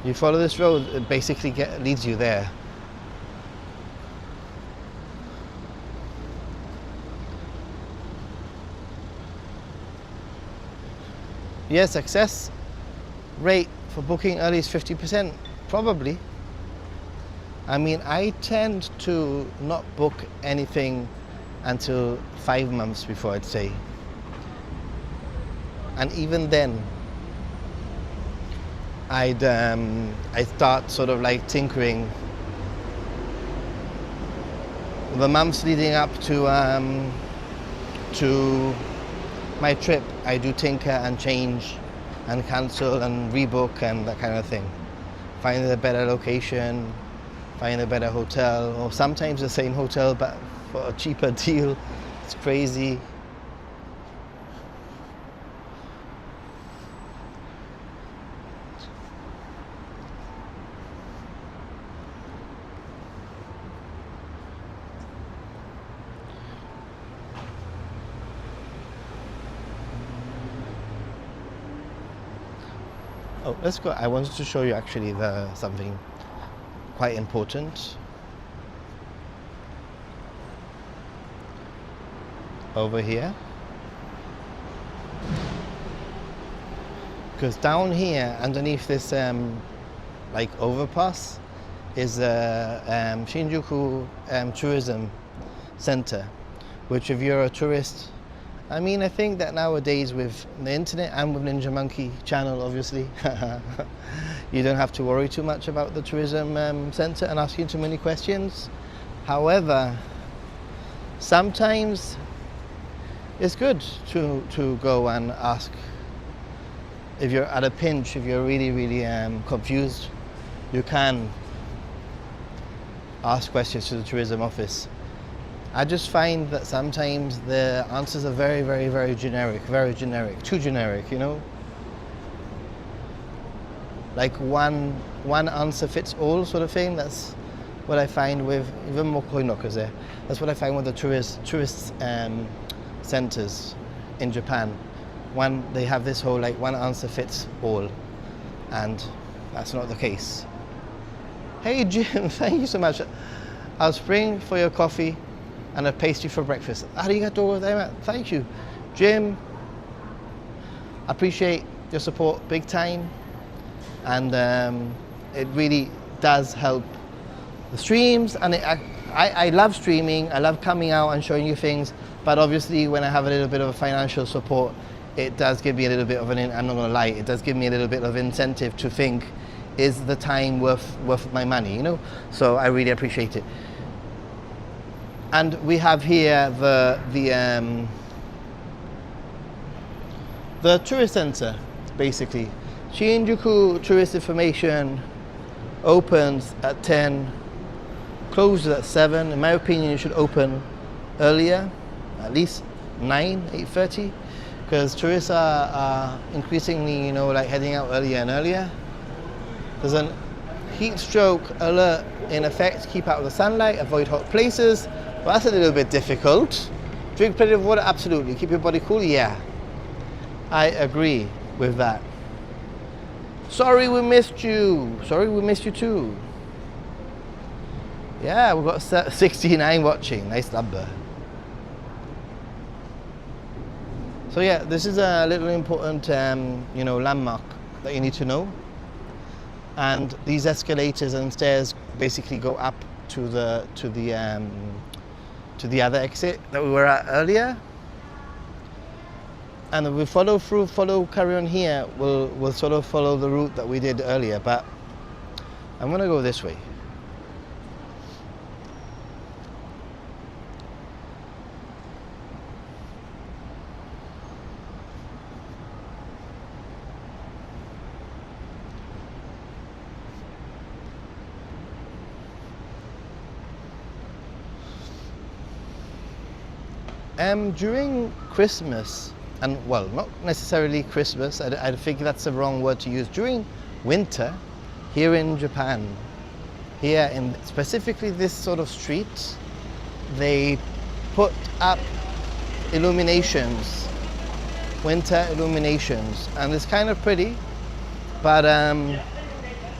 You follow this road, it basically leads you there. Yes, success rate for booking early is 50%, probably. I mean, I tend to not book anything until 5 months before, I'd say. And even then, I'd start sort of like tinkering. The months leading up to my trip, I do tinker and change and cancel and rebook and that kind of thing. Find a better location, find a better hotel, or sometimes the same hotel but for a cheaper deal. It's crazy. Oh, let's go. I wanted to show you actually something quite important. Over here. Because down here, underneath this like overpass, is a Shinjuku tourism center, which if you're a tourist, I mean, I think that nowadays with the internet and with Ninja Monkey channel, obviously, you don't have to worry too much about the tourism center and asking too many questions. However, sometimes it's good to go and ask. If you're at a pinch, if you're really, really confused, you can ask questions to the tourism office. I just find that sometimes the answers are very, very, very generic, too generic, you know? Like one answer fits all sort of thing. That's what I find with, even more koinokers there, that's what I find with the tourist centers in Japan. They have this whole like one answer fits all, and that's not the case. Hey Jim, thank you so much. I'll spring for your coffee and a pastry for breakfast. Arigatou gozaimasu. Thank you, Jim. Appreciate your support big time, and it really does help the streams. And I love streaming. I love coming out and showing you things. But obviously, when I have a little bit of a financial support, it does give me a little bit of I'm not gonna lie, it does give me a little bit of incentive to think, is the time worth my money, you know? So I really appreciate it. And we have here the tourist center, basically. Shinjuku Tourist Information opens at 10, closes at 7. In my opinion, it should open earlier, at least 8:30, because tourists are increasingly, you know, like heading out earlier and earlier. There's a heat stroke alert in effect. Keep out of the sunlight, avoid hot places. Well, that's a little bit difficult. Drink plenty of water, absolutely. Keep your body cool, yeah. I agree with that. Sorry we missed you. Sorry we missed you too. Yeah, we've got 69 watching. Nice number. So yeah, this is a little important, you know, landmark that you need to know. And these escalators and stairs basically go up to the other exit that we were at earlier. And if we carry on here, we'll sort of follow the route that we did earlier, but I'm gonna go this way. During Christmas, and well, not necessarily Christmas, I think that's the wrong word to use. During winter, here in Japan, here in specifically this sort of street, they put up illuminations, winter illuminations, and it's kind of pretty, but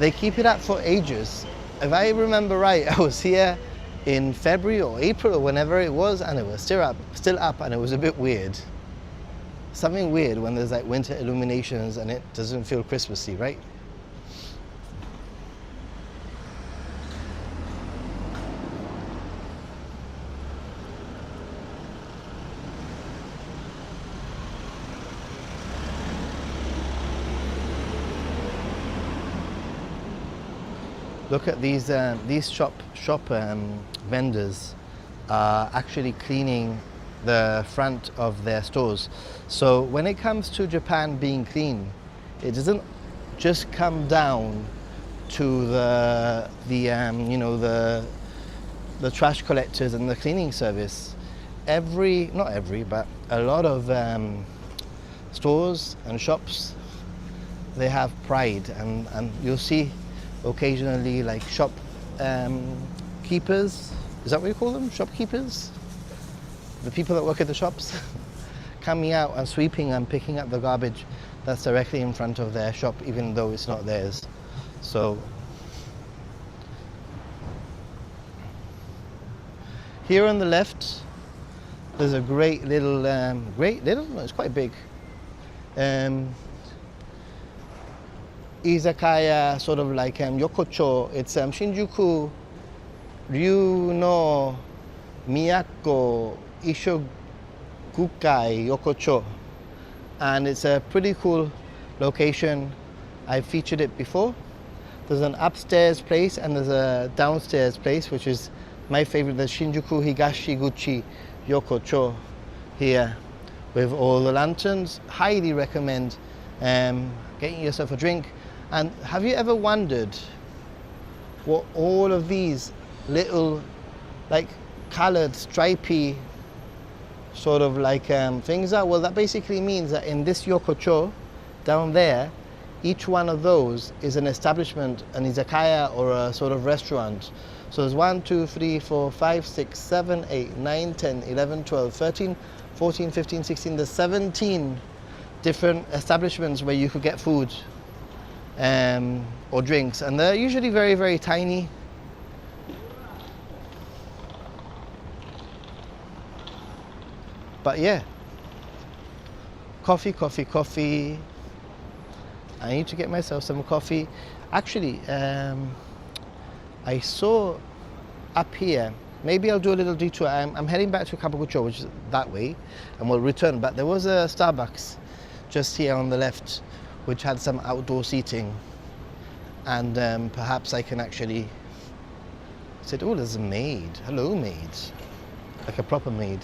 they keep it up for ages. If I remember right, I was here in February or April or whenever it was, and it was still up, and it was a bit weird. Something weird when there's like winter illuminations and it doesn't feel Christmassy, right? Look at these shop vendors are actually cleaning the front of their stores. So when it comes to Japan being clean, it doesn't just come down to the trash collectors and the cleaning service. Not every, but a lot of stores and shops, they have pride, and you'll see occasionally like shop keepers, is that what you call them? Shopkeepers? The people that work at the shops coming out and sweeping and picking up the garbage that's directly in front of their shop, even though it's not theirs. So here on the left there's a great little, it's quite big, izakaya, sort of like Yokocho. It's Shinjuku Ryu no Miyako Ishogukai Yokocho, and it's a pretty cool location. I've featured it before. There's an upstairs place and there's a downstairs place, which is my favorite. The Shinjuku Higashiguchi Yokocho here with all the lanterns. Highly recommend getting yourself a drink. And have you ever wondered what all of these little like colored stripy sort of like things are? Well, that basically means that in this Yokocho down there, each one of those is an establishment, an izakaya or a sort of restaurant. So there's 1, 2, 3, 4, 5, 6, 7, 8, 9, 10, 11, 12, 13, 14, 15, 16, there's 17 different establishments where you could get food or drinks, and they're usually very, very tiny. But yeah, coffee. I need to get myself some coffee. Actually, I saw up here, maybe I'll do a little detour. I'm heading back to Kabukicho, which is that way, and we'll return. But there was a Starbucks just here on the left, which had some outdoor seating. And perhaps I can actually, said, oh, there's a maid. Hello, maid. Like a proper maid.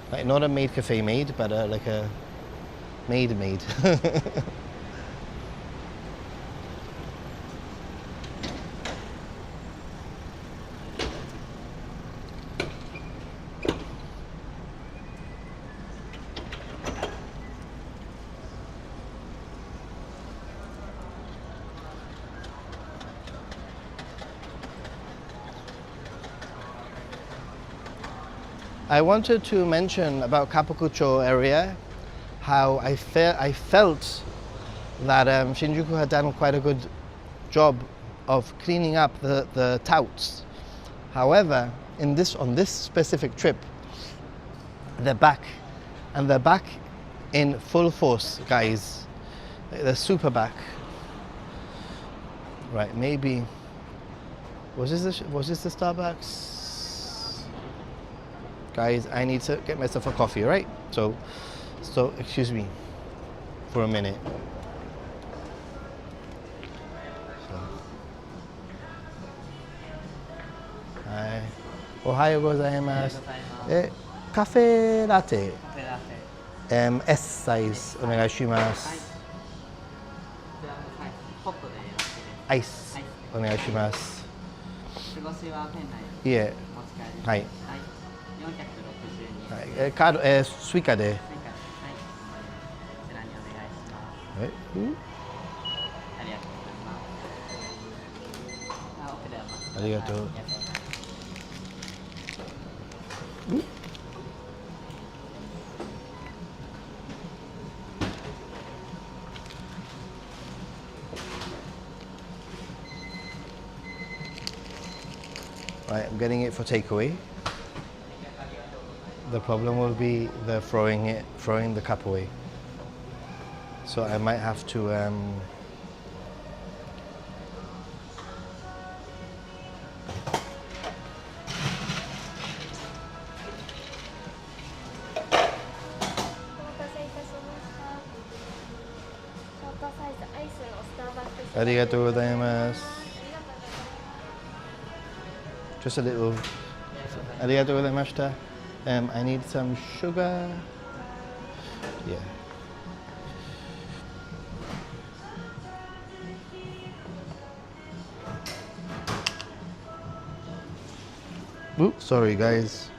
Like not a maid cafe maid, but like a maid. I wanted to mention about Kabukicho area, how I felt that Shinjuku had done quite a good job of cleaning up the touts. However, on this specific trip, they're back in full force, guys. They're super back. Right, maybe was this the Starbucks? Guys, I need to get myself a coffee, right? So excuse me for a minute. Hi. Ohayo gozaimasu. Cafe latte. S サイズお願いします。アイスお願いします。いえ、はい。カード、スイカで。ありがとう。Right, I'm getting it for takeaway. The problem will be the throwing the cup away. So I might have to Arigatou gozaimasu. Just a little. Arigatou gozaimashita. I need some sugar. Yeah. Oops, sorry guys.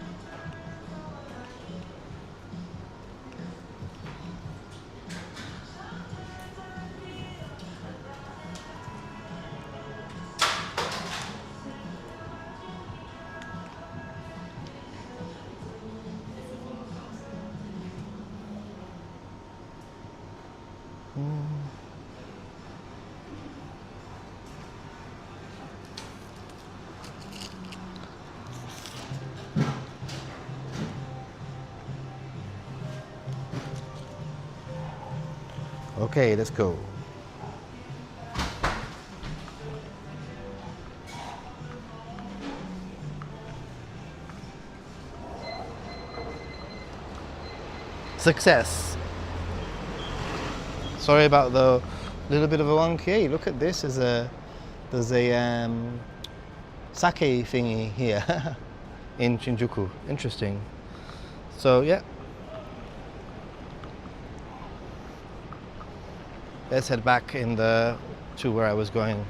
Okay, let's go. Success. Sorry about the little bit of a wonky. Hey, look at this. There's a sake thingy here in Shinjuku. Interesting. So yeah. Let's head back to where I was going.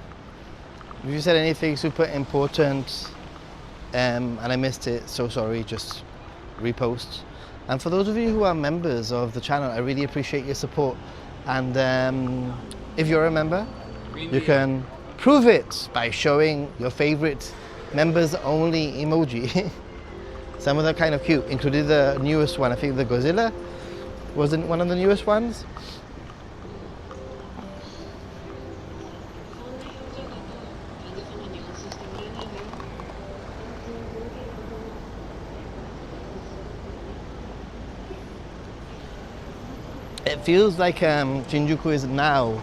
If you said anything super important and I missed it, so sorry, just repost. And for those of you who are members of the channel, I really appreciate your support. And if you're a member, you can prove it by showing your favorite members only emoji. Some of them are kind of cute, including the newest one. I think the Godzilla wasn't one of the newest ones. It feels like Shinjuku is now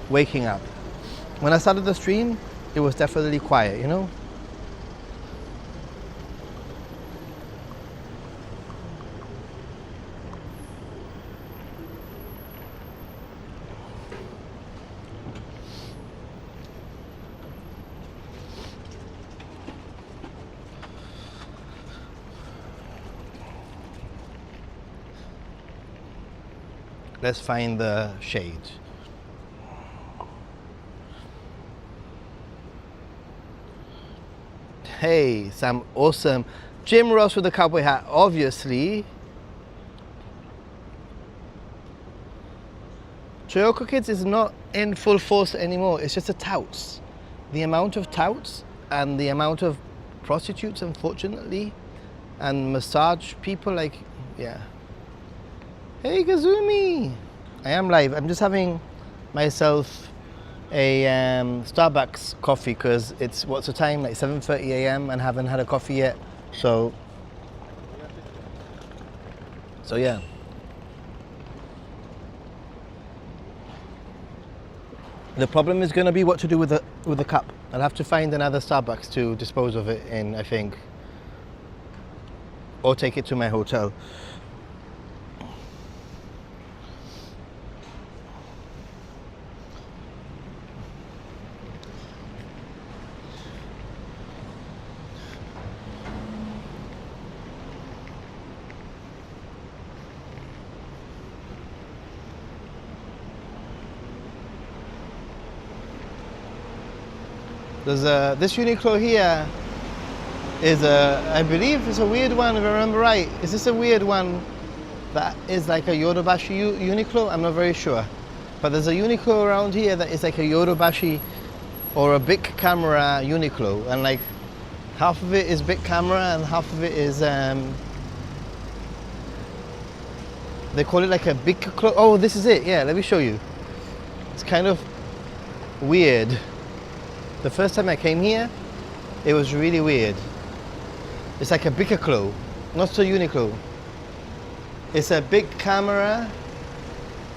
waking up. When I started the stream, it was definitely quiet, you know? Let's find the shade. Hey, some awesome Jim Ross with the cowboy hat, obviously. Choyoko Kids is not in full force anymore, it's just a touts. The amount of touts and the amount of prostitutes, unfortunately, and massage people, like, yeah. Hey Kazumi! I am live. I'm just having myself a Starbucks coffee because it's, what's the time, like 7:30 a.m. and haven't had a coffee yet. So yeah. The problem is going to be what to do with the cup. I'll have to find another Starbucks to dispose of it in, I think, or take it to my hotel. There's this Uniqlo here is I believe it's a weird one if I remember right. Is this a weird one that is like a Yodobashi Uniqlo? I'm not very sure. But there's a Uniqlo around here that is like a Yodobashi or a big camera Uniqlo, and like half of it is big camera and half of it is they call it like a big clo. Oh, this is it. Yeah, let me show you. It's kind of weird. The first time I came here, it was really weird. It's like a bigger clo, not so Uniqlo. It's a big camera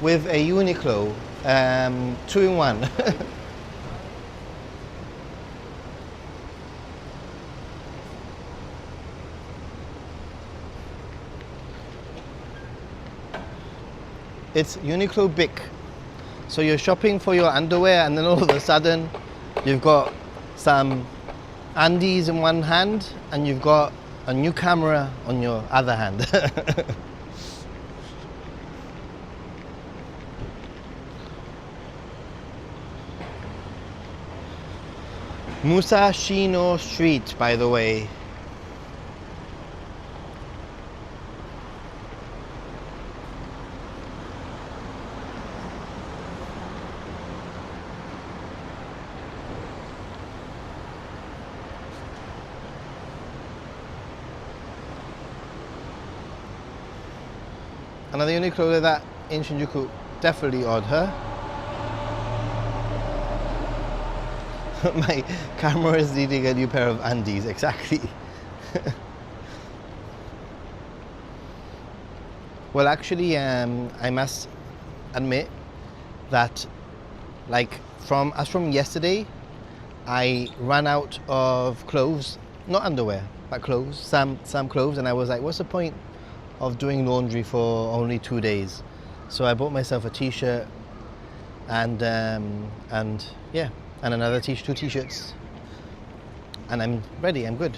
with a Uniqlo, 2-in-1. It's Uniqlo Big. So you're shopping for your underwear and then all of a sudden you've got some undies in one hand and you've got a new camera on your other hand. Musashino Street, by the way. Another Uniqlo like that in Shinjuku, definitely odd, huh? My camera is needing a new pair of undies, exactly. Well, actually, I must admit that, like, as from yesterday, I ran out of clothes, not underwear, but clothes, some clothes, and I was like, what's the point of doing laundry for only 2 days? So I bought myself a t-shirt and yeah, and another t-shirt, 2 t-shirts, and I'm ready, I'm good.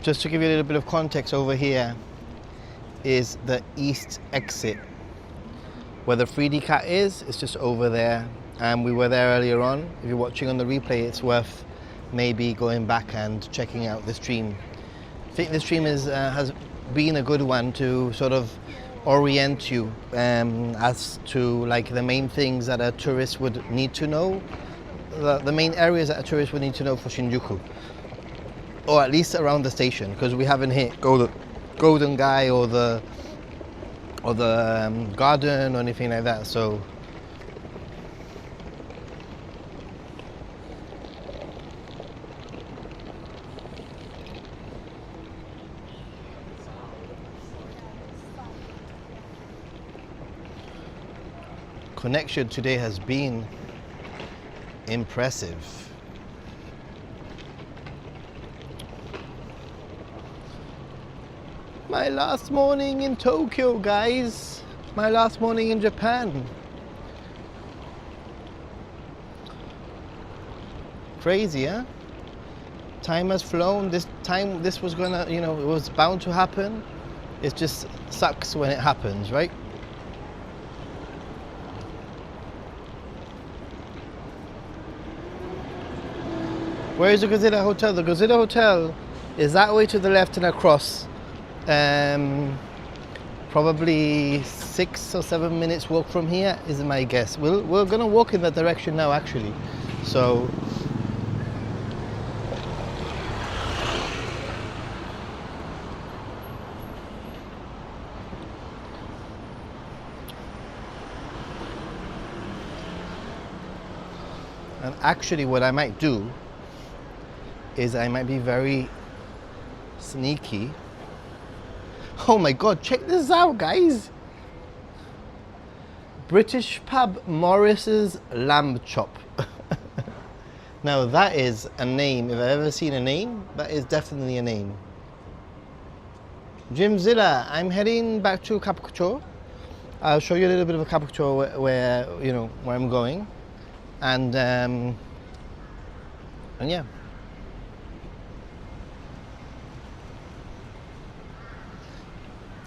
Just to give you a little bit of context, over here is the east exit. Where the 3D cat is, it's just over there. And we were there earlier on. If you're watching on the replay, it's worth maybe going back and checking out the stream. I think the stream has been a good one to sort of orient you as to like the main things that a tourist would need to know, the main areas that a tourist would need to know for Shinjuku, or at least around the station, because we haven't hit Golden Guy or the garden or anything like that. So connection today has been impressive. My last morning in Tokyo, guys. My last morning in Japan. Crazy, huh? Time has flown. This was gonna, it was bound to happen. It just sucks when it happens, right? Where is the Godzilla Hotel? The Godzilla Hotel is that way to the left and across. Probably 6 or 7 minutes walk from here is my guess. We're gonna walk in that direction now, actually. So and actually what I might do is I might be very sneaky. Oh my god, check this out, guys. British pub Morris's Lamb Chop. Now that is a name. If I've ever seen a name, that is definitely a name. Jimzilla, I'm heading back to Kabukicho. I'll show you a little bit of a Kabukicho where I'm going. And yeah.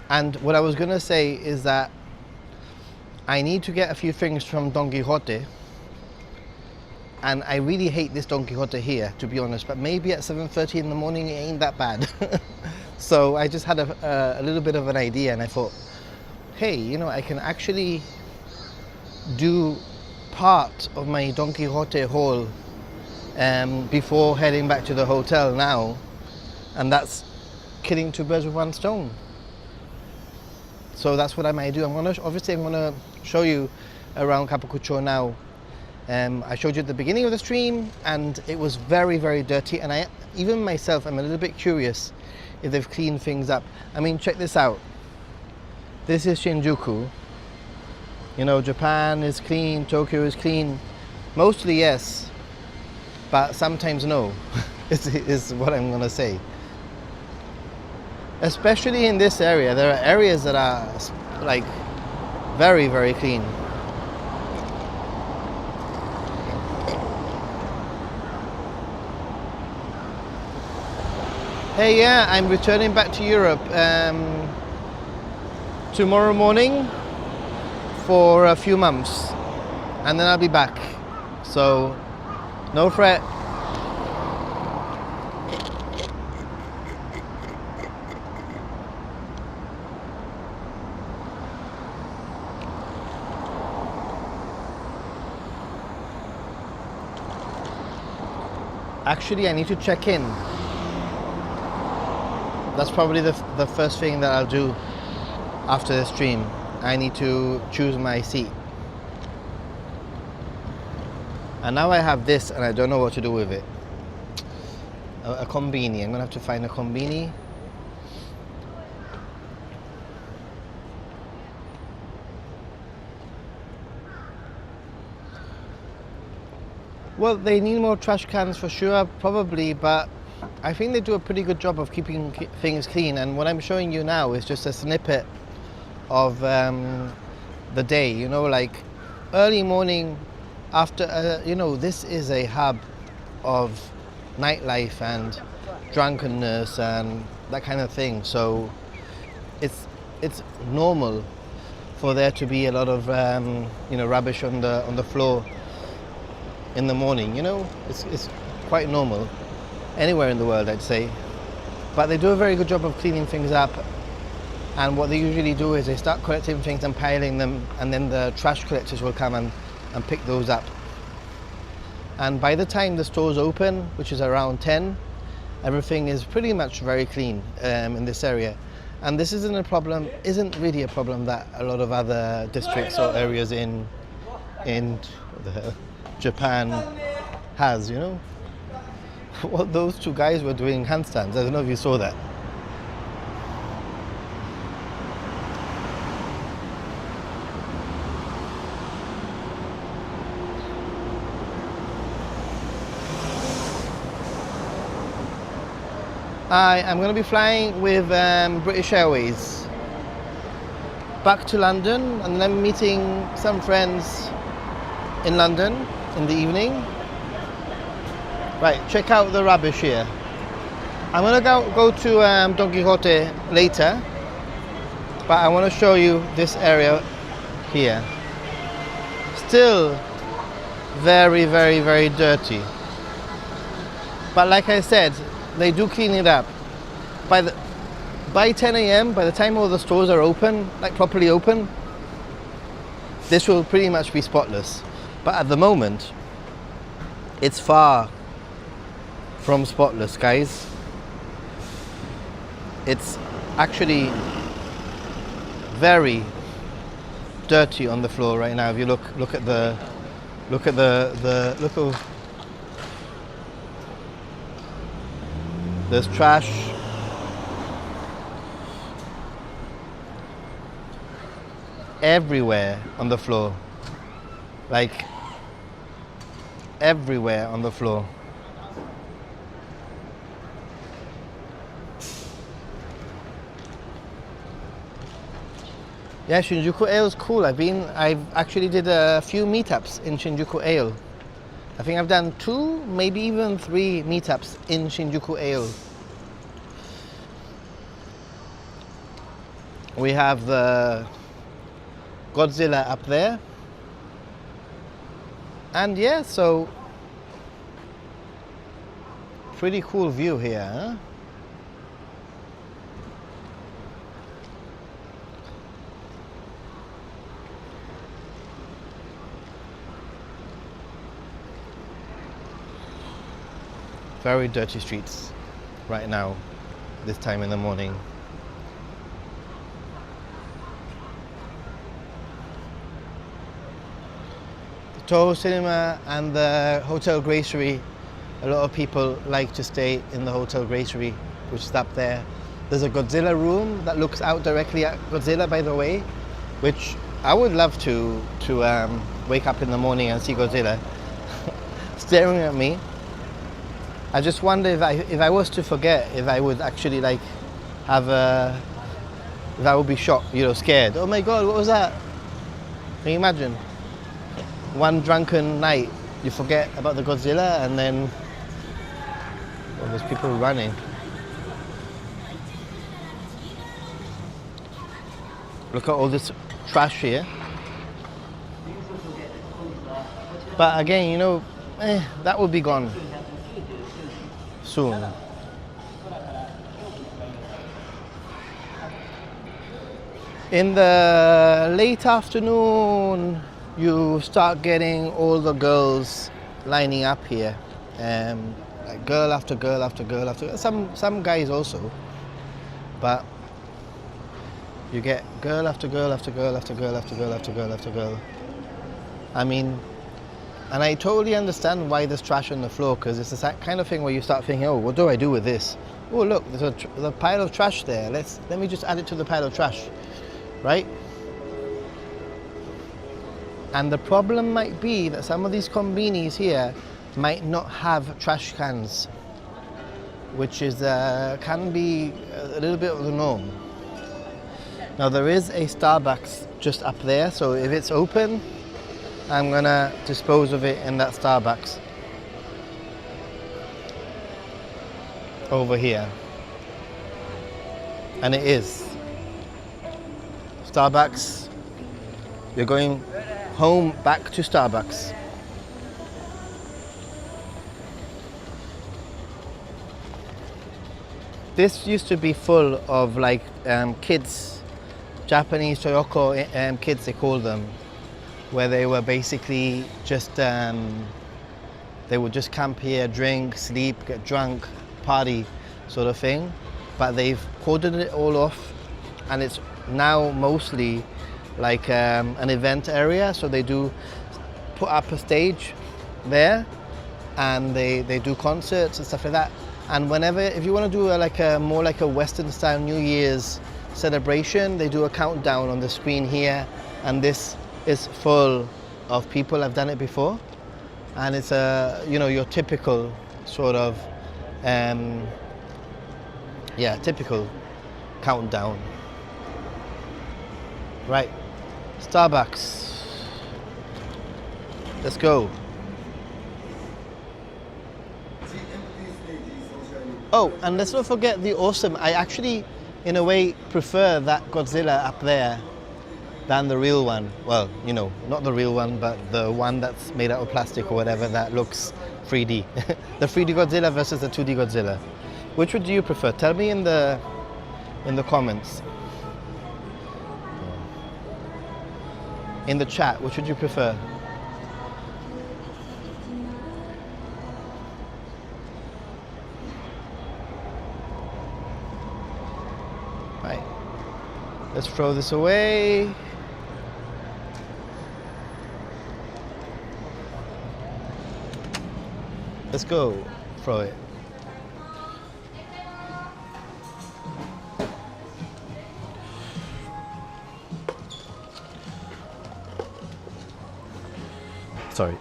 And what I was gonna say is that I need to get a few things from Don Quixote. And I really hate this Don Quixote here, to be honest, but maybe at 7:30 in the morning it ain't that bad. So I just had a little bit of an idea, and I thought, hey, you know, I can actually do part of my Don Quixote haul before heading back to the hotel now, and that's killing two birds with one stone. So that's what I might do. I'm gonna show you around Kabukicho now. I showed you at the beginning of the stream, and it was very, very dirty, and even myself, I'm a little bit curious if they've cleaned things up. I mean, check this out. This is Shinjuku. You know, Japan is clean, Tokyo is clean. Mostly yes, but sometimes no, is what I'm gonna say. Especially in this area, there are areas that are like very, very clean. Hey, yeah, I'm returning back to Europe tomorrow morning for a few months, and then I'll be back. So, no fret. Actually, I need to check in. That's probably the first thing that I'll do after the stream. I need to choose my seat. And now I have this, and I don't know what to do with it. A kombini. I'm gonna have to find a kombini. Well, they need more trash cans for sure, probably, but I think they do a pretty good job of keeping things clean. And what I'm showing you now is just a snippet of the day, you know, like early morning after, you know, this is a hub of nightlife and drunkenness and that kind of thing. So it's normal for there to be a lot of, you know, rubbish on the floor in the morning, you know, it's quite normal anywhere in the world, I'd say. But they do a very good job of cleaning things up, and what they usually do is they start collecting things and piling them, and then the trash collectors will come and pick those up. And by the time the stores open, which is around 10, everything is pretty much very clean in this area. And this isn't really a problem that a lot of other districts or areas in what the hell, Japan has, you know. Well, those two guys were doing handstands. I don't know if you saw that. I'm going to be flying with British Airways back to London, and then I'm meeting some friends in London in the evening. Right, check out the rubbish here. I'm going to go to Don Quixote later, but I want to show you this area here. Still very, very, very dirty. But like I said, they do clean it up. By 10 a.m., by the time all the stores are open, like properly open, this will pretty much be spotless. But at the moment, it's far from spotless, guys. It's actually very dirty on the floor right now. If you look at there's trash. Everywhere on the floor. Like everywhere on the floor. Yeah, Shinjuku Ale is cool. I've actually did a few meetups in Shinjuku Ale. I think I've done 2, maybe even 3 meetups in Shinjuku Ale. We have the Godzilla up there. And yeah, so pretty cool view here, huh? Very dirty streets right now, this time in the morning. The Toho Cinema and the Hotel Gracery, a lot of people like to stay in the Hotel Gracery, which is up there. There's a Godzilla room that looks out directly at Godzilla, by the way, which I would love to wake up in the morning and see Godzilla staring at me. I just wonder if I was to forget, if I would actually like have if I would be shocked, you know, scared. Oh my God, what was that? Can you imagine? One drunken night, you forget about the Godzilla, and then well, there's people running. Look at all this trash here. But again, you know, that will be gone soon. In the late afternoon, you start getting all the girls lining up here, like girl after girl after girl after some guys also, but you get girl after girl after girl after girl after girl after girl after girl. I mean, and I totally understand why there's trash on the floor, because it's that kind of thing where you start thinking, oh, what do I do with this? Oh, look, there's a pile of trash there. Let me just add it to the pile of trash, right? And the problem might be that some of these konbinis here might not have trash cans, which is can be a little bit of the norm. Now there is a Starbucks just up there, so if it's open, I'm gonna dispose of it in that Starbucks over here. And it is Starbucks. You're going home back to Starbucks. This used to be full of like kids, Japanese Toyoko kids they call them, where they were basically just, they would just camp here, drink, sleep, get drunk, party sort of thing. But they've cordoned it all off, and it's now mostly like an event area. So they do put up a stage there, and they do concerts and stuff like that. And whenever, if you want to do more like a Western style New Year's celebration, they do a countdown on the screen here, and this is full of people. I've done it before, and it's your typical sort of typical countdown. Right, Starbucks. Let's go. Oh, and let's not forget the awesome. I actually, in a way, prefer that Godzilla up there than the real one. Well, you know, not the real one, but the one that's made out of plastic or whatever that looks 3D. The 3D Godzilla versus the 2D Godzilla. Which would you prefer? Tell me in the comments. In the chat, which would you prefer? Right. Let's throw this away. Let's go. Throw it. Sorry.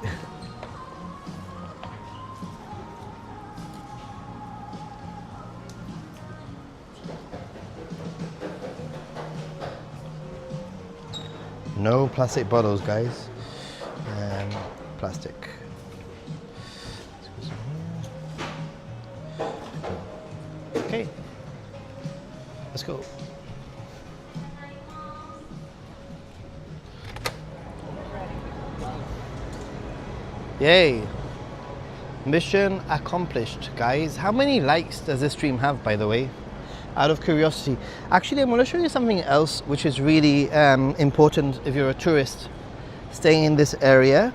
No plastic bottles, guys. Plastic. Okay. Let's go. Yay. Mission accomplished, guys. How many likes does this stream have, by the way? Out of curiosity. Actually, I'm going to show you something else which is really important if you're a tourist staying in this area.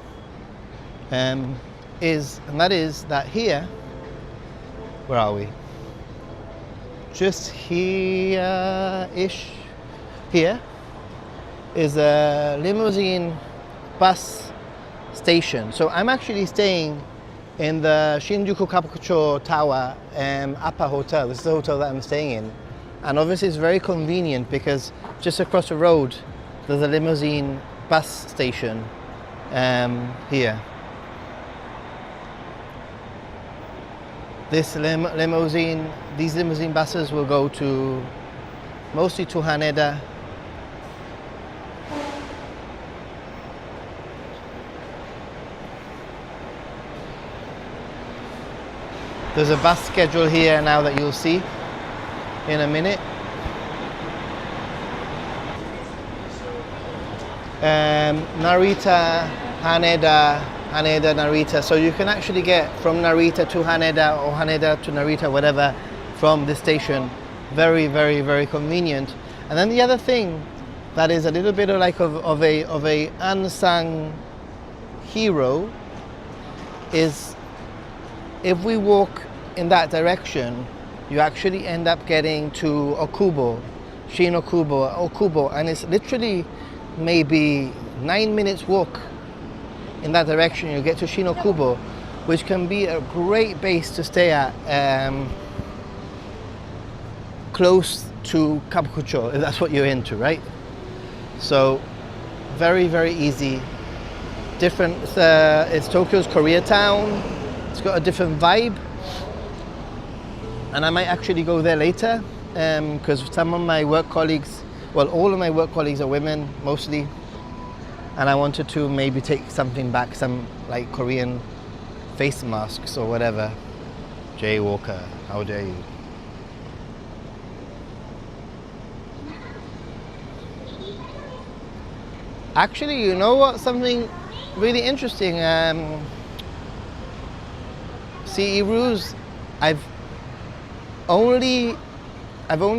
And that is that here, where are we? Just here-ish. Here is a limousine bus station. So I'm actually staying in the Shinjuku Kabukicho Tower upper hotel. This is the hotel that I'm staying in. And obviously it's very convenient because just across the road there's a limousine bus station here. These limousine buses will go mostly to Haneda. There's a bus schedule here now that you'll see in a minute. Narita, Haneda, Narita. So you can actually get from Narita to Haneda or Haneda to Narita, whatever, from this station. Very, very, very convenient. And then the other thing that is a little bit of a unsung hero is if we walk in that direction, you actually end up getting to Okubo, Okubo, and it's literally maybe 9 minutes walk in that direction. You get to Okubo, which can be a great base to stay at, close to Kabukicho, if that's what you're into, right? So, very, very easy. Different, it's Tokyo's Koreatown. It's got a different vibe. And I might actually go there later, because some of my work colleagues, well, all of my work colleagues are women, mostly. And I wanted to maybe take something back, some like Korean face masks or whatever. Jaywalker, how dare you. Actually, you know what? Something really interesting. CE Ruse, I've only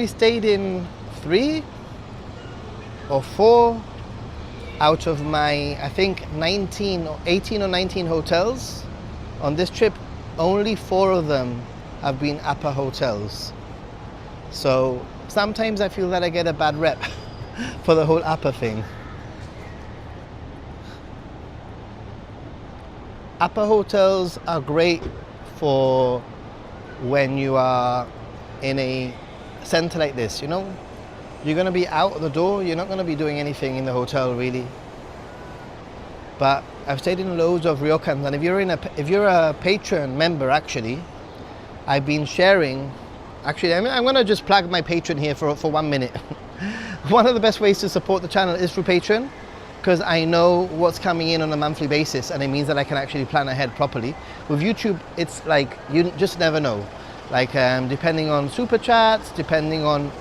stayed in 3 or 4 out of my, I think, 18 or 19 hotels. On this trip, only 4 of them have been upper hotels. So sometimes I feel that I get a bad rep for the whole upper thing. Upper hotels are great for when you are in a center like this, you know? You're gonna be out the door, you're not gonna be doing anything in the hotel really. But I've stayed in loads of ryokans, and if you're a patron member actually, I've been sharing, actually I'm gonna just plug my Patreon here for 1 minute. One of the best ways to support the channel is through Patreon, because I know what's coming in on a monthly basis, and it means that I can actually plan ahead properly. With YouTube, it's like, you just never know. Like, depending on super chats, depending on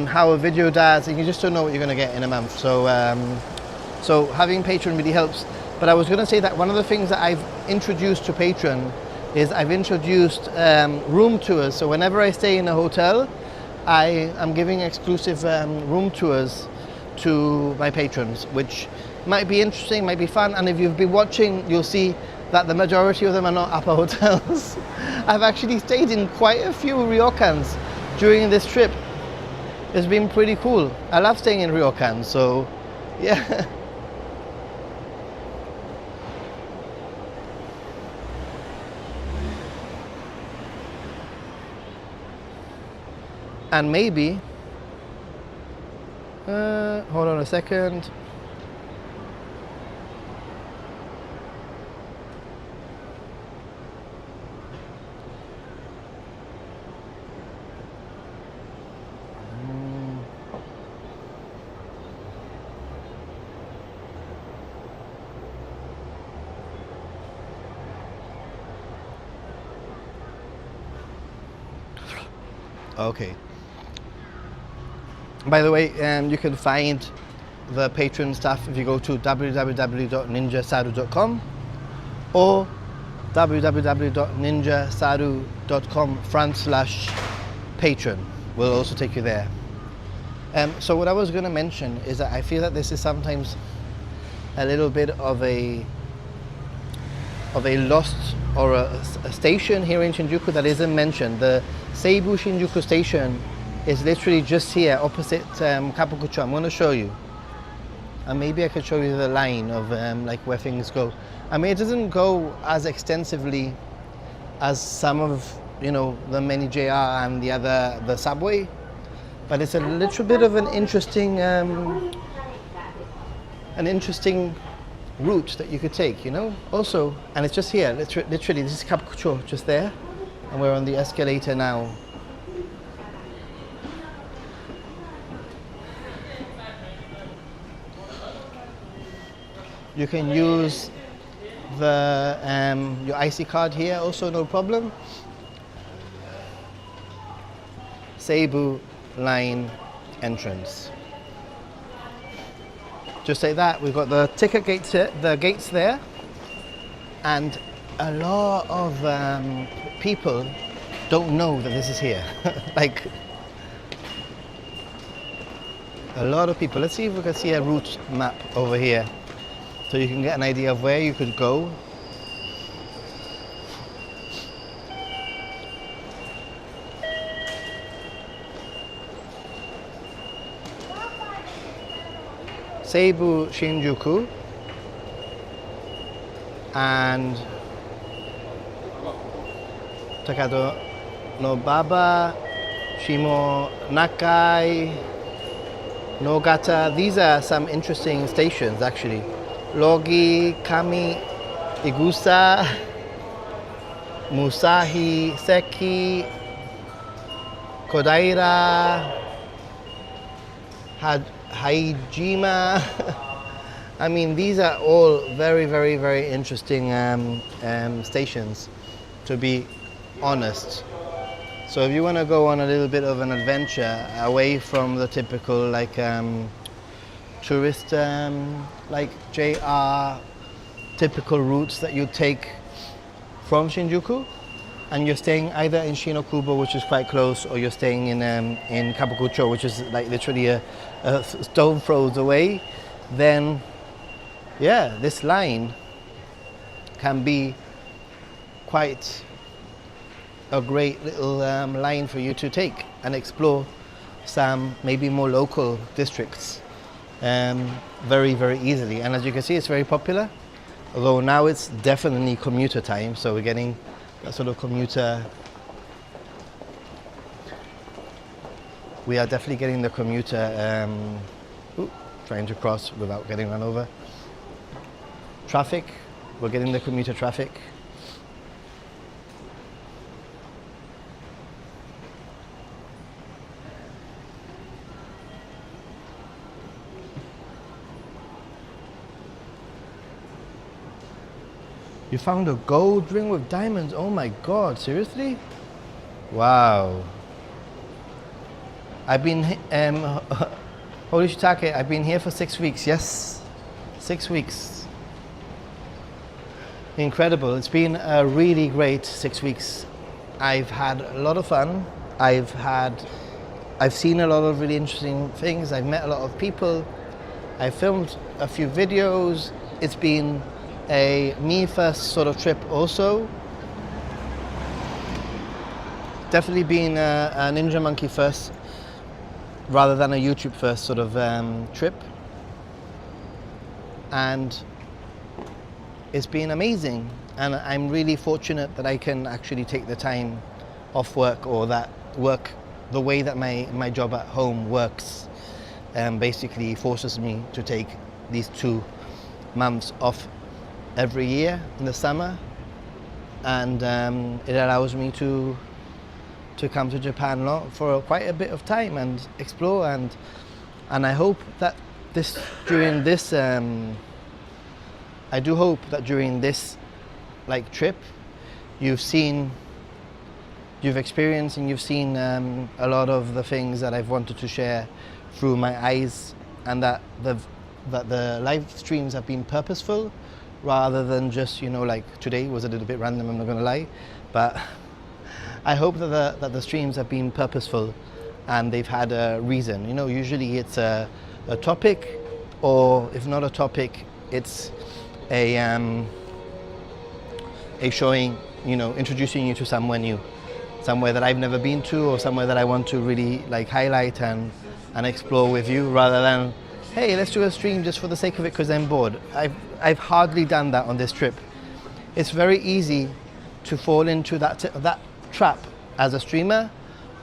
how a video does, and you just don't know what you're gonna get in a month. So, so having Patreon really helps. But I was gonna say that one of the things that I've introduced to Patreon is I've introduced room tours. So whenever I stay in a hotel, I am giving exclusive room tours to my patrons, which might be interesting, might be fun. And if you've been watching, you'll see that the majority of them are not upper hotels. I've actually stayed in quite a few ryokans during this trip. It's been pretty cool. I love staying in ryokans, so yeah. And maybe, hold on a second. Okay. By the way, you can find the Patreon stuff if you go to www.ninjasaru.com, or www.ninjasaru.com/patron will also take you there. So what I was going to mention is that I feel that this is sometimes a little bit of a lost or a station here in Shinjuku that isn't mentioned. The Seibu Shinjuku Station is literally just here opposite Kabukicho. I'm going to show you, and maybe I could show you the line of like where things go. I mean, it doesn't go as extensively as some of the many JR and the subway, but it's a little bit of an interesting route that you could take, also. And it's just here, literally this is Kabukicho just there, and we're on the escalator now. You can use the your IC card here also, no problem. Seibu line entrance. Just like that, we've got the ticket gates here, the gates there, and a lot of people don't know that this is here. Like a lot of people. Let's see if we can see a route map over here, so you can get an idea of where you could go. Seibu Shinjuku and Takado Nobaba, Shimo Nakai, Nogata. These are some interesting stations actually. Logi, Kami, Igusa, Musahi, Seki, Kodaira, Haijima. I mean, these are all very, very, very interesting stations, to be honest. So if you want to go on a little bit of an adventure away from the typical tourist like JR typical routes that you take from Shinjuku, and you're staying either in Shinokubo, which is quite close, or you're staying in Kabukicho, which is like literally a stone throws away, then yeah, this line can be quite a great little line for you to take and explore some maybe more local districts very, very easily. And as you can see, it's very popular, although now it's definitely commuter time, so we're getting that sort of commuter. We are definitely getting the commuter, trying to cross without getting run over. Traffic, we're getting the commuter traffic. You found a gold ring with diamonds, oh my god, seriously? Wow. I've been, Holy Shitake, I've been here for 6 weeks, yes. 6 weeks. Incredible, it's been a really great 6 weeks. I've had a lot of fun. I've seen a lot of really interesting things. I've met a lot of people. I filmed a few videos. It's been a me first sort of trip also. Definitely been a Ninja Monkey first rather than a YouTube first sort of trip, and it's been amazing, and I'm really fortunate that I can actually take the time off work, or that work the way that my job at home works basically forces me to take these 2 months off every year in the summer, and it allows me to come to Japan for quite a bit of time and explore, and I hope that during this I do hope that during this trip you've experienced and you've seen a lot of the things that I've wanted to share through my eyes, and that the live streams have been purposeful rather than just, you know, like today was a little bit random, I'm not gonna lie, but I hope that the streams have been purposeful and they've had a reason. You know, usually it's a topic, or if not a topic, it's a showing, you know, introducing you to somewhere new, somewhere that I've never been to, or somewhere that I want to really like highlight and explore with you, rather than, hey, let's do a stream just for the sake of it because I'm bored. I've hardly done that on this trip. It's very easy to fall into that trap as a streamer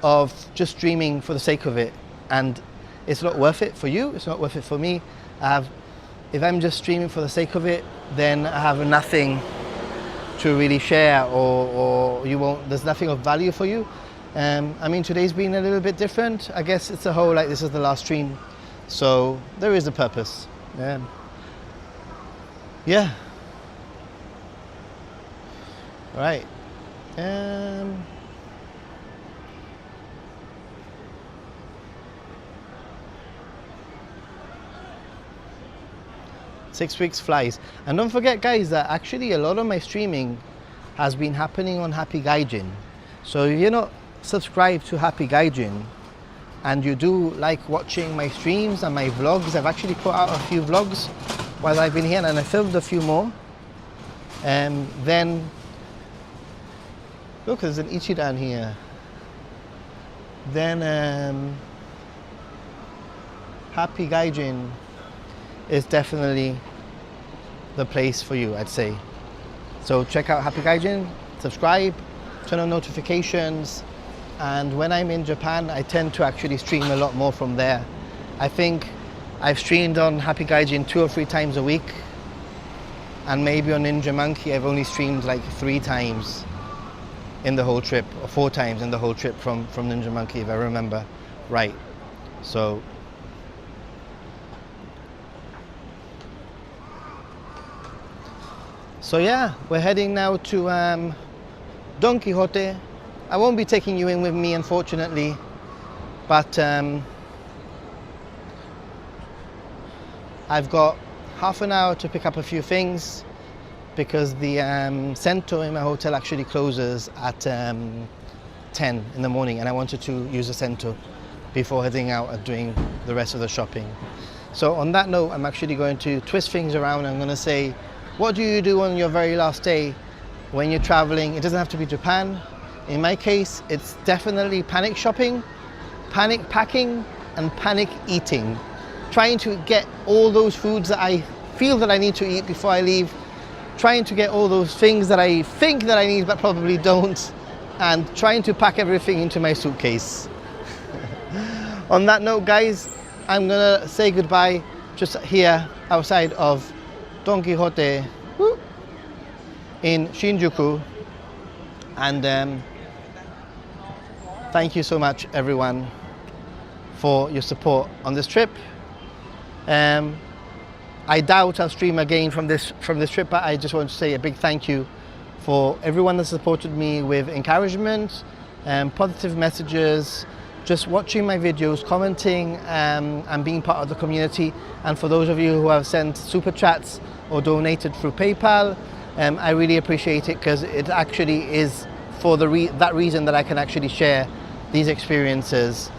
of just streaming for the sake of it, and it's not worth it for you, it's not worth it for me. If I'm just streaming for the sake of it, then I have nothing to really share, or there's nothing of value for you. I mean, today's been a little bit different. I guess it's a whole, like, this is the last stream, so there is a purpose. Yeah. Right. 6 weeks flies. And don't forget, guys, that actually a lot of my streaming has been happening on Happy Gaijin. So if you're not subscribed to Happy Gaijin and you do like watching my streams and my vlogs, I've actually put out a few vlogs while I've been here, and I filmed a few more. Then look, there's an Ichiran here. Then Happy Gaijin is definitely the place for you, I'd say. So check out Happy Gaijin, subscribe, turn on notifications, and when I'm in Japan, I tend to actually stream a lot more from there. I think I've streamed on Happy Gaijin 2 or 3 times a week, and maybe on Ninja Monkey I've only streamed like 3 times in the whole trip, or 4 times in the whole trip from Ninja Monkey, if I remember right. So yeah, we're heading now to Don Quixote. I won't be taking you in with me, unfortunately, but I've got half an hour to pick up a few things because the Sento in my hotel actually closes at 10 in the morning, and I wanted to use the Sento before heading out and doing the rest of the shopping. So on that note, I'm actually going to twist things around. I'm going to say, what do you do on your very last day when you're traveling? It doesn't have to be Japan. In my case, it's definitely panic shopping, panic packing, and panic eating. Trying to get all those foods that I feel that I need to eat before I leave. Trying to get all those things that I think that I need but probably don't. And trying to pack everything into my suitcase. On that note, guys, I'm gonna say goodbye just here outside of Don Quixote in Shinjuku, and thank you so much, everyone, for your support on this trip. I doubt I'll stream again from this trip, but I just want to say a big thank you for everyone that supported me with encouragement, positive messages, just watching my videos, commenting, and being part of the community. And for those of you who have sent super chats or donated through PayPal, I really appreciate it, because it actually is for that reason that I can actually share these experiences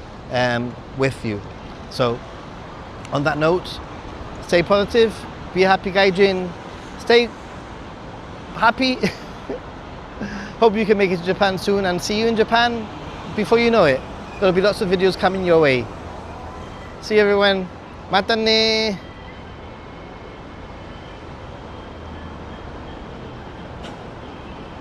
with you. So on that note, stay positive, be a happy gaijin, stay happy. Hope you can make it to Japan soon, and see you in Japan before you know it. There'll be lots of videos coming your way. See you, everyone. Mata ne.